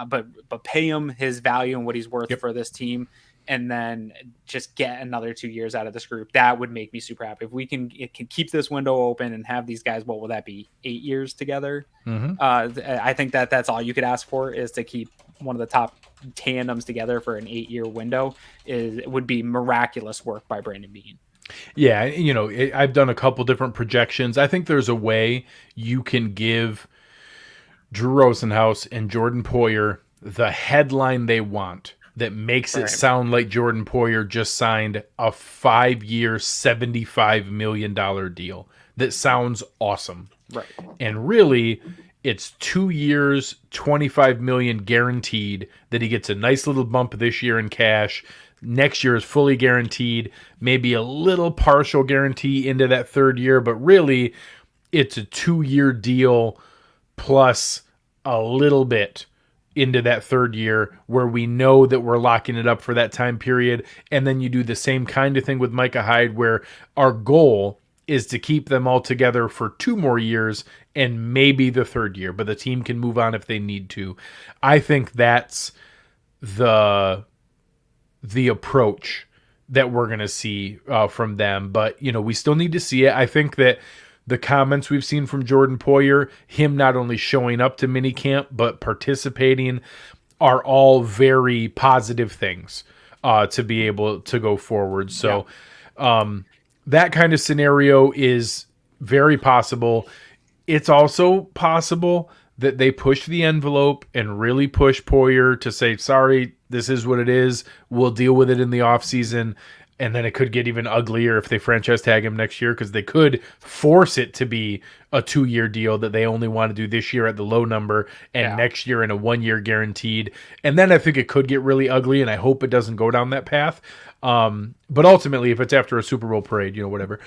But pay him his value and what he's worth for this team, and then just get another 2 years out of this group. That would make me super happy. If we can keep this window open and have these guys, what will that be? 8 years together. I think that's all you could ask for, is to keep one of the top tandems together for an 8-year window. It would be miraculous work by Brandon Beane. Yeah, I've done a couple different projections. I think there's a way you can give Drew Rosenhaus and Jordan Poyer the headline they want that makes it sound like Jordan Poyer just signed a 5-year, $75 million deal. That sounds awesome. Right. And really, it's 2 years, $25 million guaranteed, that he gets a nice little bump this year in cash. Next year is fully guaranteed, maybe a little partial guarantee into that third year, but really it's a 2-year deal plus a little bit into that third year, where we know that we're locking it up for that time period. And then you do the same kind of thing with Micah Hyde, where our goal is to keep them all together for 2 more years and maybe the third year, but the team can move on if they need to. I think that's the approach that we're going to see from them. But, we still need to see it. I think that the comments we've seen from Jordan Poyer, him not only showing up to minicamp, but participating, are all very positive things to be able to go forward. So that kind of scenario is very possible. It's also possible that they push the envelope and really push Poyer to say, sorry, this is what it is. We'll deal with it in the offseason. And then it could get even uglier if they franchise tag him next year, because they could force it to be a 2-year deal that they only want to do this year at the low number and next year in a 1-year guaranteed. And then I think it could get really ugly, and I hope it doesn't go down that path. But ultimately, if it's after a Super Bowl parade, whatever.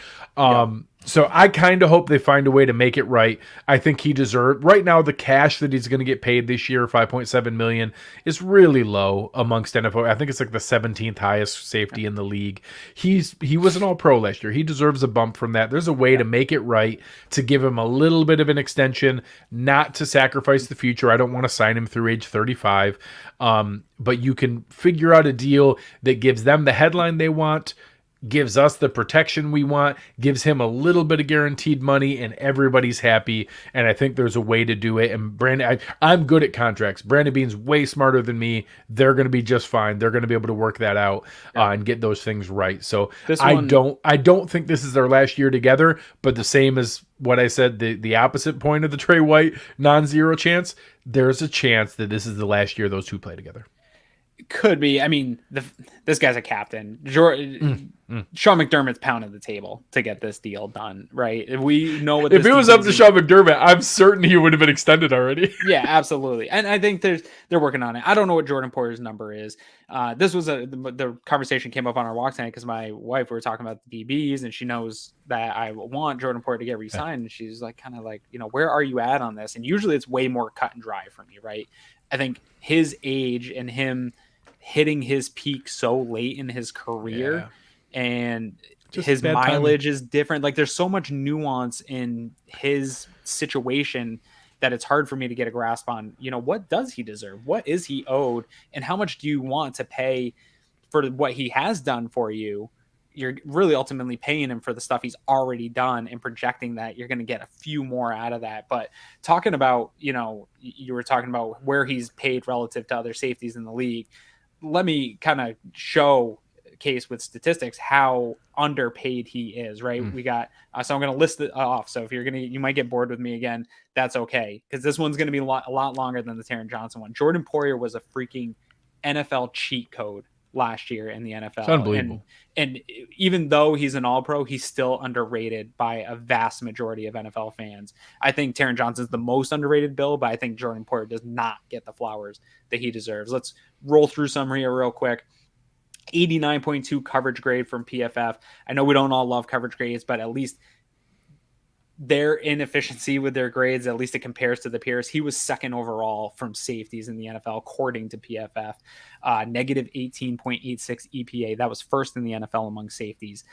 So I kind of hope they find a way to make it right. I think he deserved. Right now, the cash that he's going to get paid this year, $5.7 million, is really low amongst NFL. I think it's like the 17th highest safety in the league. He was an All-Pro last year. He deserves a bump from that. There's a way to make it right, to give him a little bit of an extension, not to sacrifice the future. I don't want to sign him through age 35. But you can figure out a deal that gives them the headline they want, gives us the protection we want, gives him a little bit of guaranteed money, and everybody's happy. And I think there's a way to do it. And Brandon, I'm good at contracts. Brandon Beane's way smarter than me. They're going to be just fine. They're going to be able to work that out and get those things right. So I don't think this is their last year together, but the same as what I said, the opposite point of the Tre White non-zero chance, there's a chance that this is the last year those two play together. Could be. I mean, this guy's a captain. Sean McDermott's pounding the table to get this deal done, right? We know what. If it was up to Sean McDermott, I'm certain he would have been extended already. Yeah, absolutely. And I think they're working on it. I don't know what Jordan Poyer's number is. This was the conversation came up on our walk tonight because my wife, we were talking about the DBs, and she knows that I want Jordan Poyer to get re-signed. And she's like, kind of like, where are you at on this? And usually it's way more cut and dry for me, right? I think his age and him hitting his peak so late in his career and just his mileage is different. Like, there's so much nuance in his situation that it's hard for me to get a grasp on, what does he deserve? What is he owed? And how much do you want to pay for what he has done for you? You're really ultimately paying him for the stuff he's already done and projecting that you're going to get a few more out of that. But talking about, you were talking about where he's paid relative to other safeties in the league. Let me kind of showcase with how underpaid he is, right? We got, so I'm going to list it off. So if you might get bored with me again, that's okay. Cause this one's going to be a lot longer than the Taron Johnson one. Jordan Poyer was a freaking NFL cheat code last year in the NFL. It's unbelievable. And even though he's an All-Pro, he's still underrated by a vast majority of NFL fans. I think Taron Johnson's the most underrated Bill, but I think Jordan Poyer does not get the flowers that he deserves. Let's roll through some here real quick. 89.2 coverage grade from PFF. I know we don't all love coverage grades, but at least their inefficiency with their grades, at least it compares to the peers. He was second overall from safeties in the NFL, according to PFF. Negative 18.86 EPA. That was first in the NFL among safeties.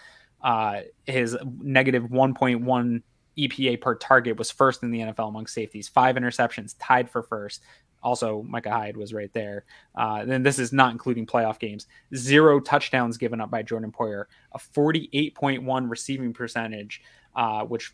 His negative 1.1 EPA per target was first in the NFL among safeties. 5 interceptions, tied for first. Also, Micah Hyde was right there. Then this is not including playoff games. 0 touchdowns given up by Jordan Poyer. A 48.1 receiving percentage, which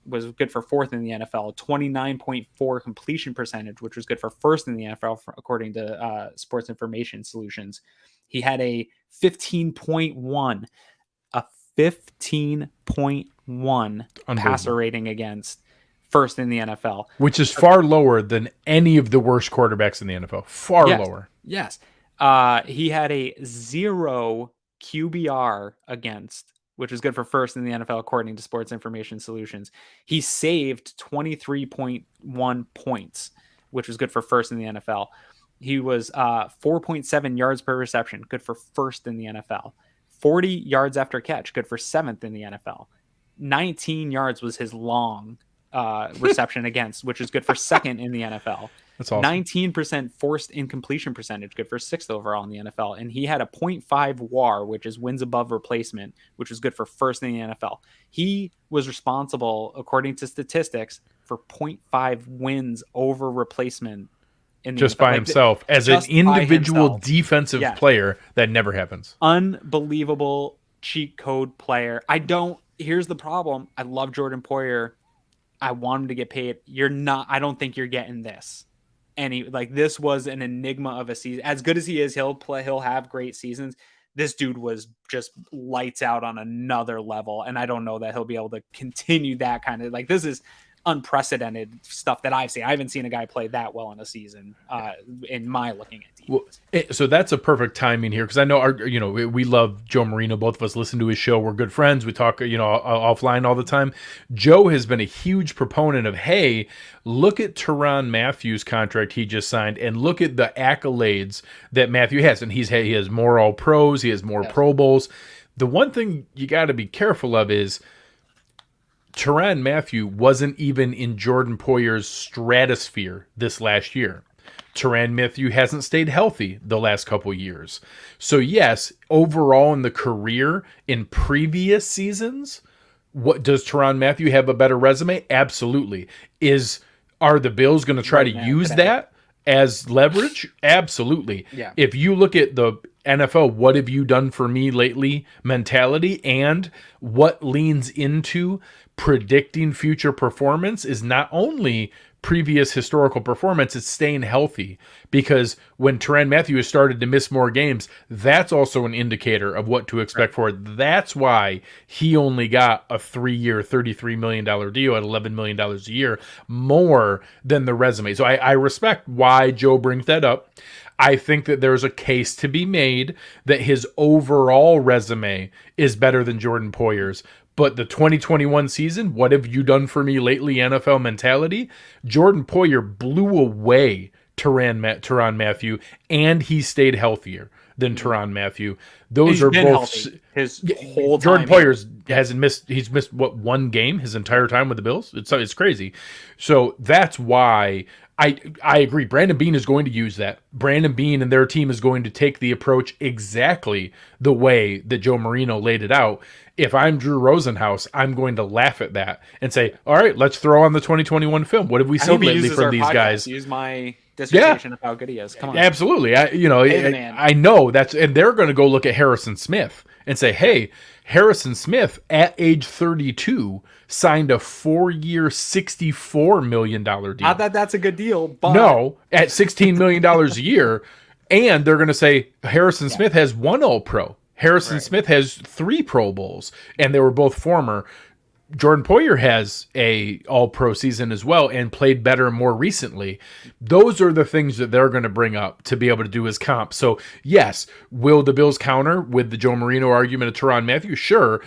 was good for fourth in the NFL. 29.4 completion percentage, which was good for first in the NFL, according to Sports Information Solutions. He had a 15.1 passer rating against, first in the NFL. Which is far lower than any of the worst quarterbacks in the NFL. Far lower. Yes. He had a 0 QBR against, which is good for first in the NFL, according to Sports Information Solutions. He saved 23.1 points, which was good for first in the NFL. He was 4.7 yards per reception, good for first in the NFL. 40 yards after catch, good for seventh in the NFL. 19 yards was his long reception against, which is good for second in the NFL. That's awesome. 19% forced incompletion percentage, good for sixth overall in the NFL. And he had a 0.5 WAR, which is wins above replacement, which was good for first in the NFL. He was responsible, according to statistics, for 0.5 wins over replacement in the just NFL. by himself, as an individual defensive player. That never happens. Unbelievable cheat code player. Here's the problem. I love Jordan Poyer. I want him to get paid. I don't think you're getting this. This was an enigma of a season. As good as he is, he'll have great seasons. This dude was just lights out on another level. And I don't know that he'll be able to continue that kind of, this is unprecedented stuff that I've seen. I haven't seen a guy play that well in a season in my looking at defense. Well, so that's a perfect timing here, because I know we love Joe Marino. Both of us listen to his show. We're good friends. We talk offline all the time. Joe has been a huge proponent of, hey, look at Tyrann Mathieu's contract he just signed, and look at the accolades that Mathieu has. And he has more All Pros. He has more Pro Bowls. The one thing you got to be careful of is Tyrann Mathieu wasn't even in Jordan Poyer's stratosphere this last year. Tyrann Mathieu hasn't stayed healthy the last couple years. So yes, overall in the career in previous seasons, does Tyrann Mathieu have a better resume? Absolutely. Are the Bills going to try to use that as leverage? Absolutely. Yeah. If you look at the NFL, what have you done for me lately mentality, and what leans into predicting future performance is not only previous historical performance, it's staying healthy. Because when Tyrann Mathieu has started to miss more games, that's also an indicator of what to expect for it. That's why he only got a 3-year, $33 million deal at $11 million a year, more than the resume. So I respect why Joe brings that up. I think that there's a case to be made that his overall resume is better than Jordan Poyer's. But the 2021 season, what have you done for me lately, NFL mentality? Jordan Poyer blew away Tyrann Mathieu, and he stayed healthier than Tyrann Mathieu. Those are both healthy his whole time. Jordan Poyer's hasn't missed. He's missed one game his entire time with the Bills. It's crazy. So that's why I agree. Brandon Beane is going to use that. Brandon Beane and their team is going to take the approach exactly the way that Joe Marino laid it out. If I'm Drew Rosenhaus, I'm going to laugh at that and say, all right, let's throw on the 2021 film. What have we seen lately from these guys? Use my dissertation of how good he is. Come on. Absolutely. I know that's, and they're going to go look at Harrison Smith and say, hey, Harrison Smith at age 32 signed a 4-year, $64 million deal. Not that that's a good deal, but no, at $16 million a year. And they're going to say Harrison Smith has 1 All-Pro. Harrison Smith has 3 Pro Bowls, and they were both former. Jordan Poyer has a All-Pro season as well and played better more recently. Those are the things that they're going to bring up to be able to do as comp. So, yes, will the Bills counter with the Joe Marino argument of Tyrann Mathieu? Sure.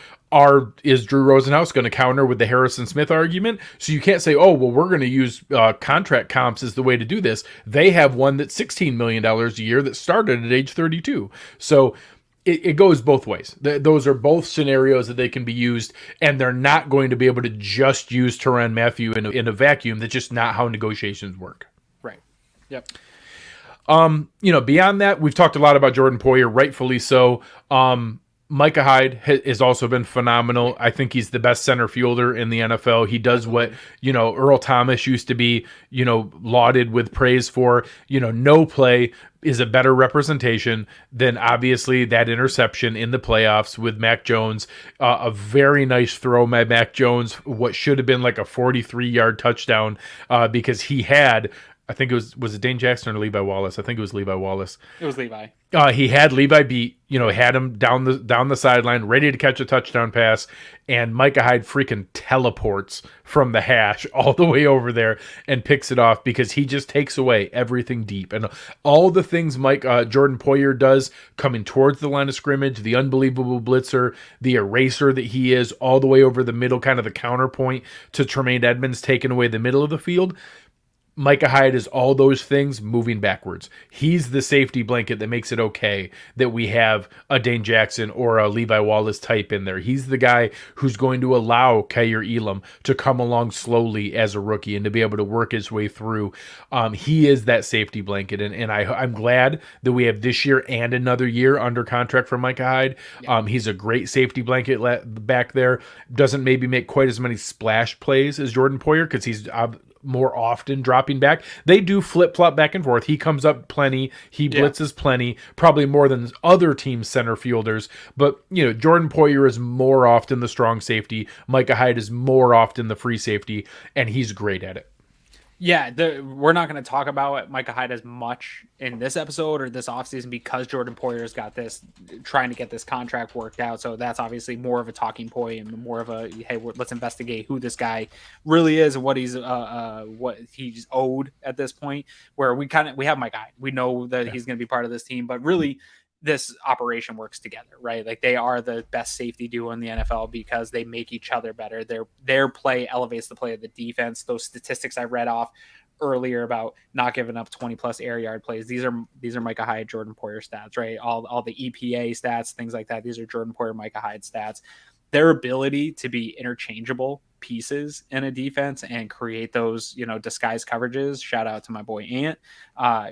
Is Drew Rosenhaus going to counter with the Harrison Smith argument? So you can't say, oh, well, we're going to use contract comps as the way to do this. They have one that's $16 million a year that started at age 32. So it goes both ways. Those are both scenarios that they can be used, and they're not going to be able to just use Tyrann Mathieu in a vacuum. That's just not how negotiations work. Right. Yep. Beyond that, we've talked a lot about Jordan Poyer, rightfully so. Micah Hyde has also been phenomenal. I think he's the best center fielder in the NFL. He does what, Earl Thomas used to be, lauded with praise for. No play is a better representation than obviously that interception in the playoffs with Mac Jones. A very nice throw by Mac Jones, what should have been like a 43-yard touchdown because he had, I think was it Dane Jackson or Levi Wallace? I think it was Levi Wallace. It was Levi. He had Levi beat, had him down the sideline, ready to catch a touchdown pass, and Micah Hyde freaking teleports from the hash all the way over there and picks it off because he just takes away everything deep. And all the things Jordan Poyer does coming towards the line of scrimmage, the unbelievable blitzer, the eraser that he is all the way over the middle, kind of the counterpoint to Tremaine Edmonds taking away the middle of the field. Micah Hyde is all those things moving backwards. He's the safety blanket that makes it okay that we have a Dane Jackson or a Levi Wallace type in there. He's the guy who's going to allow Kaiir Elam to come along slowly as a rookie and to be able to work his way through. He is that safety blanket, and I'm glad that we have this year and another year under contract for Micah Hyde. Yeah. He's a great safety blanket back there. Doesn't maybe make quite as many splash plays as Jordan Poyer because he's more often dropping back. They do flip-flop back and forth. He comes up plenty. He blitzes plenty, probably more than other team center fielders. But, Jordan Poyer is more often the strong safety. Micah Hyde is more often the free safety, and he's great at it. Yeah, we're not going to talk about Micah Hyde as much in this episode or this offseason because Jordan Poyer's got trying to get this contract worked out. So that's obviously more of a talking point and more of a, hey, let's investigate who this guy really is and what he's owed at this point. Where we have Micah Hyde. We know that he's going to be part of this team, but really this operation works together, right? Like they are the best safety duo in the NFL because they make each other better. Their play elevates the play of the defense. Those statistics I read off earlier about not giving up 20 plus air yard plays. These are Micah Hyde, Jordan Poyer stats, right? All the EPA stats, things like that. These are Jordan Poyer, Micah Hyde stats. Their ability to be interchangeable pieces in a defense and create those, disguise coverages. Shout out to my boy Ant.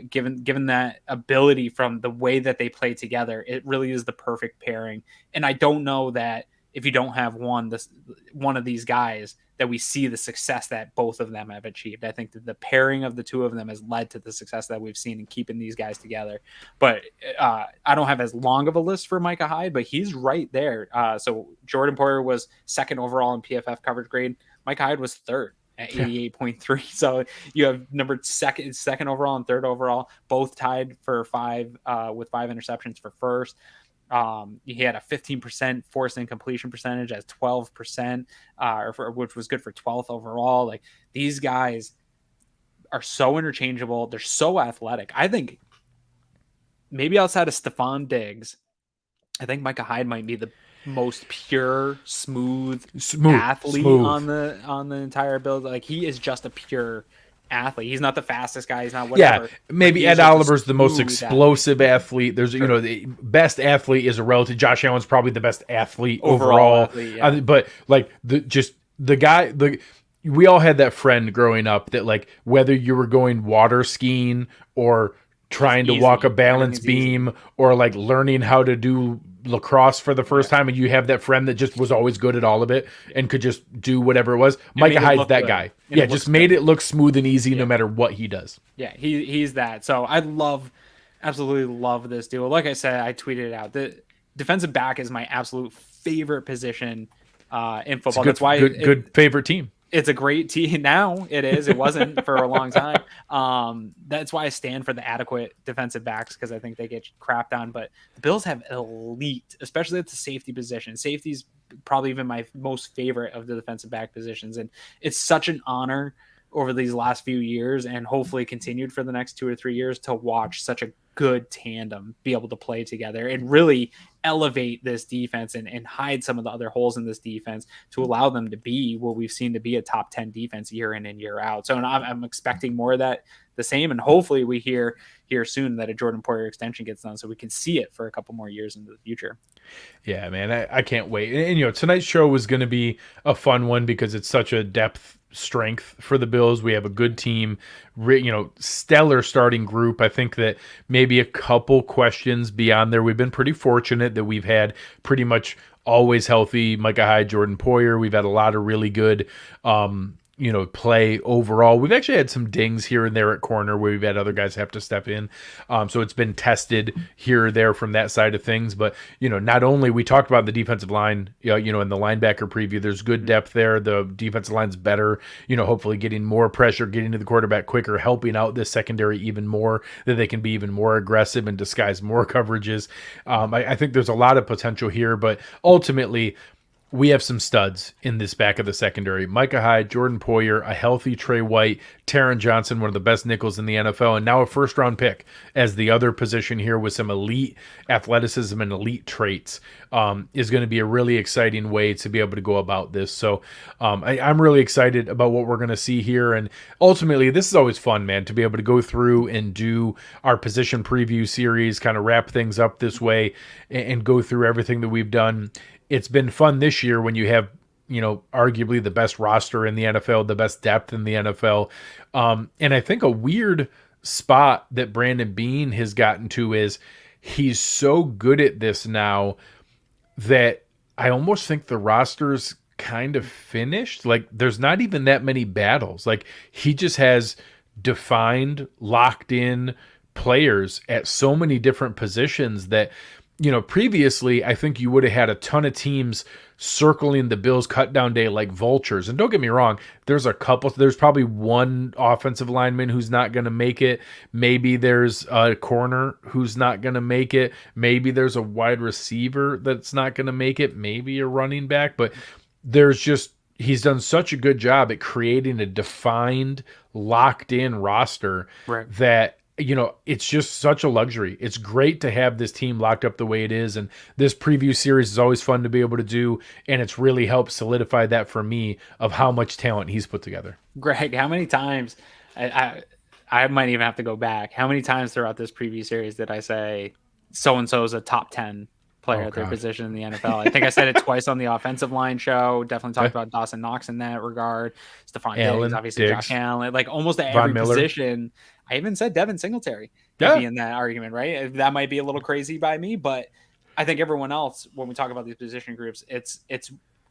Given that ability from the way that they play together, it really is the perfect pairing. And I don't know that if you don't have one of these guys that we see the success that both of them have achieved. I think that the pairing of the two of them has led to the success that we've seen in keeping these guys together. But I don't have as long of a list for Micah Hyde, but he's right there. So Jordan Poyer was second overall in PFF coverage grade. Micah Hyde was third at 88.3. So you have second overall and third overall, both tied for five with 5 interceptions for first. He had a 15% forced incompletion percentage as 12%, which was good for 12th overall. Like these guys are so interchangeable. They're so athletic. I think maybe outside of Stephon Diggs, I think Micah Hyde might be the most pure, smooth athlete on the entire build. Like he is just a pure athlete. He's not the fastest guy. He's not whatever. Yeah, maybe Ed Oliver's the most explosive athlete. There's the best athlete is a relative. Josh Allen's probably the best athlete overall. But like the guy, we all had that friend growing up that like whether you were going water skiing or trying to walk a balance beam or like learning how to do lacrosse for the first time, and you have that friend that just was always good at all of it and could just do whatever it was. Micah Hyde's that guy. Yeah, just made it look smooth and easy no matter what he does. Yeah, he's that. So I absolutely love this duo. Like I said, I tweeted it out. The defensive back is my absolute favorite position in football. That's why good favorite team. It's a great team now. It is. It wasn't for a long time. That's why I stand for the adequate defensive backs because I think they get crapped on. But the Bills have elite, especially at the safety position. Safety's probably even my most favorite of the defensive back positions. And it's such an honor over these last few years and hopefully continued for the next 2 or 3 years to watch such a good tandem be able to play together and really elevate this defense and hide some of the other holes in this defense to allow them to be what we've seen to be a top 10 defense year in and year out. So I'm expecting more of that the same. And hopefully we hear soon that a Jordan Poyer extension gets done so we can see it for a couple more years into the future. Yeah, man, I can't wait. And tonight's show was going to be a fun one because it's such a depth strength for the Bills. We have a good team, stellar starting group. I think that maybe a couple questions beyond there. We've been pretty fortunate that we've had pretty much always healthy Micah Hyde, Jordan Poyer. We've had a lot of really good play overall. We've actually had some dings here and there at corner where we've had other guys have to step in. So it's been tested here or there from that side of things. But, not only we talked about the defensive line, in the linebacker preview, there's good depth there. The defensive line's better, hopefully getting more pressure, getting to the quarterback quicker, helping out this secondary even more, that they can be even more aggressive and disguise more coverages. I think there's a lot of potential here, but ultimately, we have some studs in this back of the secondary. Micah Hyde, Jordan Poyer, a healthy Tre White, Taron Johnson, one of the best nickels in the NFL, and now a first-round pick as the other position here with some elite athleticism and elite traits is going to be a really exciting way to be able to go about this. So I'm really excited about what we're going to see here. And ultimately, this is always fun, man, to be able to go through and do our position preview series, kind of wrap things up this way and go through everything that we've done. It's been fun this year when you have, arguably the best roster in the NFL, the best depth in the NFL. And I think a weird spot that Brandon Beane has gotten to is he's so good at this now that I almost think the roster's kind of finished. Like, there's not even that many battles. Like, he just has defined, locked in players at so many different positions that, previously, I think you would have had a ton of teams circling the Bills cut down day like vultures. And don't get me wrong, there's probably one offensive lineman who's not going to make it. Maybe there's a corner who's not going to make it. Maybe there's a wide receiver that's not going to make it. Maybe a running back. But he's done such a good job at creating a defined, locked in roster that it's just such a luxury. It's great to have this team locked up the way it is. And this preview series is always fun to be able to do. And it's really helped solidify that for me of how much talent he's put together. Greg, how many times, I might even have to go back. How many times throughout this preview series did I say so-and-so is a top 10 player at their position in the NFL? I think I said it twice on the offensive line show. Definitely talked about Dawson Knox in that regard. Stephon Diggs, obviously Josh Allen. Like almost at every position. I even said Devin Singletary could be in that argument, right? That might be a little crazy by me, but I think everyone else, when we talk about these position groups, it's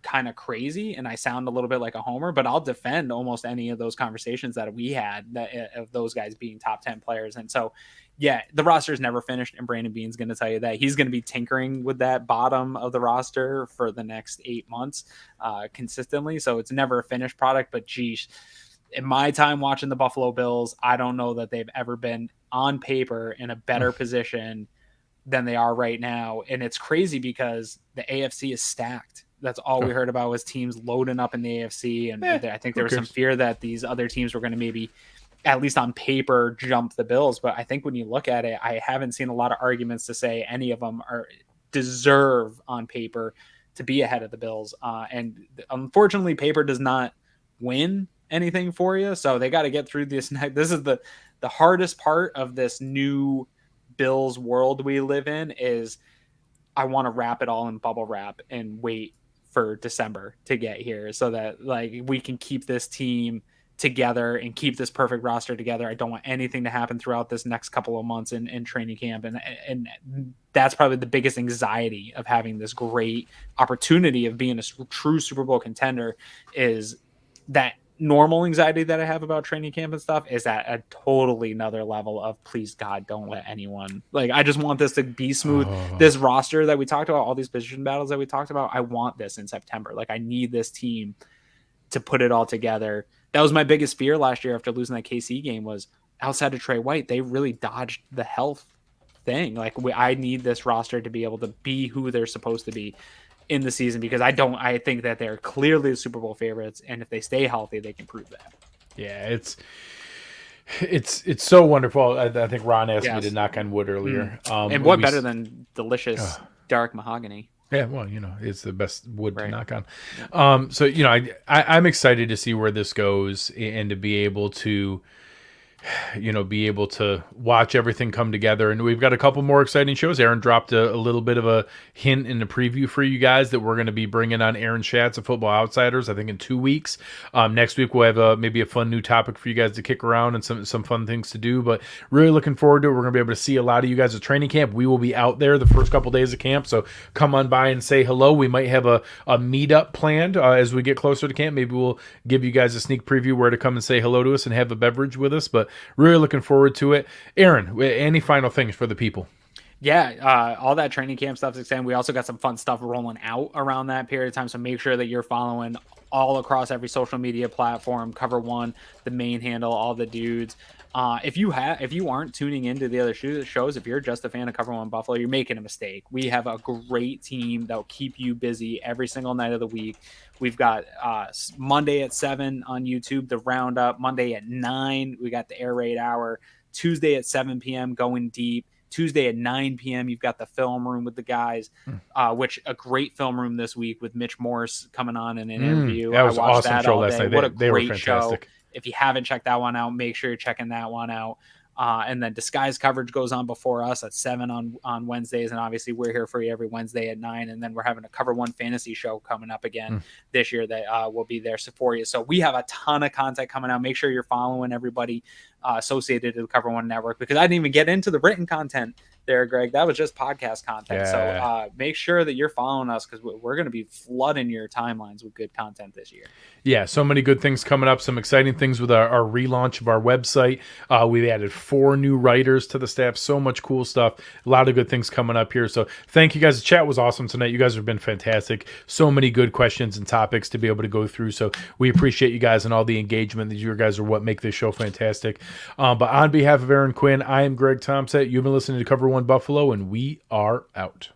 kind of crazy, and I sound a little bit like a homer, but I'll defend almost any of those conversations that we had of those guys being top 10 players. And so, yeah, the roster is never finished, and Brandon Beane's going to tell you that. He's going to be tinkering with that bottom of the roster for the next 8 months consistently. So it's never a finished product, but geez, in my time watching the Buffalo Bills, I don't know that they've ever been on paper in a better position than they are right now. And it's crazy because the AFC is stacked. That's all we heard about was teams loading up in the AFC. And I think there was some fear that these other teams were going to maybe, at least on paper, jump the Bills. But I think when you look at it, I haven't seen a lot of arguments to say any of them deserve on paper to be ahead of the Bills. And unfortunately, paper does not win anything for you. So they got to get through this. This is the hardest part of this new Bills world we live in is I want to wrap it all in bubble wrap and wait for December to get here so that like we can keep this team together and keep this perfect roster together. I don't want anything to happen throughout this next couple of months in training camp. And that's probably the biggest anxiety of having this great opportunity of being a true Super Bowl contender is that normal anxiety that I have about training camp and stuff is at a totally another level of please God, don't let anyone I just want this to be smooth. This roster that we talked about, all these position battles that we talked about, I want this in September. I need this team to put it all together. That was my biggest fear last year after losing that KC game was outside of Tre White, they really dodged the health thing. I need this roster to be able to be who they're supposed to be in the season because I think that they're clearly the Super Bowl favorites, and if they stay healthy, they can prove that. Yeah, it's so wonderful. I think Ron asked me to knock on wood earlier. And what better than delicious dark mahogany? Yeah, well, it's the best wood to knock on. So I'm excited to see where this goes and to be able to be able to watch everything come together. And we've got a couple more exciting shows. Aaron dropped a little bit of a hint in the preview for you guys that we're going to be bringing on Aaron Schatz of Football Outsiders, I think in 2 weeks. Next week, we'll have maybe a fun new topic for you guys to kick around and some fun things to do. But really looking forward to it. We're going to be able to see a lot of you guys at training camp. We will be out there the first couple days of camp. So come on by and say hello. We might have a meetup planned as we get closer to camp. Maybe we'll give you guys a sneak preview where to come and say hello to us and have a beverage with us. But really looking forward to it. Aaron, any final things for the people? Yeah, all that training camp stuff is exciting. We also got some fun stuff rolling out around that period of time. So make sure that you're following all across every social media platform, Cover One, the main handle, all the dudes. If you aren't tuning into the other shows, if you're just a fan of Cover One Buffalo, you're making a mistake. We have a great team that will keep you busy every single night of the week. We've got Monday at 7 on YouTube, the Roundup. Monday at 9, we got the Air Raid Hour. Tuesday at 7 p.m., Going Deep. Tuesday at 9 p.m., you've got the film room with the guys, which a great film room this week with Mitch Morse coming on in an interview. That was I watched awesome that show all last day. night. What a They were great show. fantastic. If you haven't checked that one out, make sure you're checking that one out. And then Disguise coverage goes on before us at 7 on Wednesdays. And obviously we're here for you every Wednesday at 9. And then we're having a Cover One fantasy show coming up again this year that will be there for you. So we have a ton of content coming out. Make sure you're following everybody associated to the Cover One Network, because I didn't even get into the written content there, Greg. That was just podcast content. Yeah. So make sure that you're following us, because we're going to be flooding your timelines with good content this year. Yeah, so many good things coming up, some exciting things with our relaunch of our website. We've added 4 new writers to the staff, so much cool stuff, a lot of good things coming up here. So thank you guys. The chat was awesome tonight. You guys have been fantastic. So many good questions and topics to be able to go through. So we appreciate you guys and all the engagement. That you guys are what make this show fantastic. But on behalf of Aaron Quinn, I am Greg Tompsett. You've been listening to Cover One Buffalo, and we are out.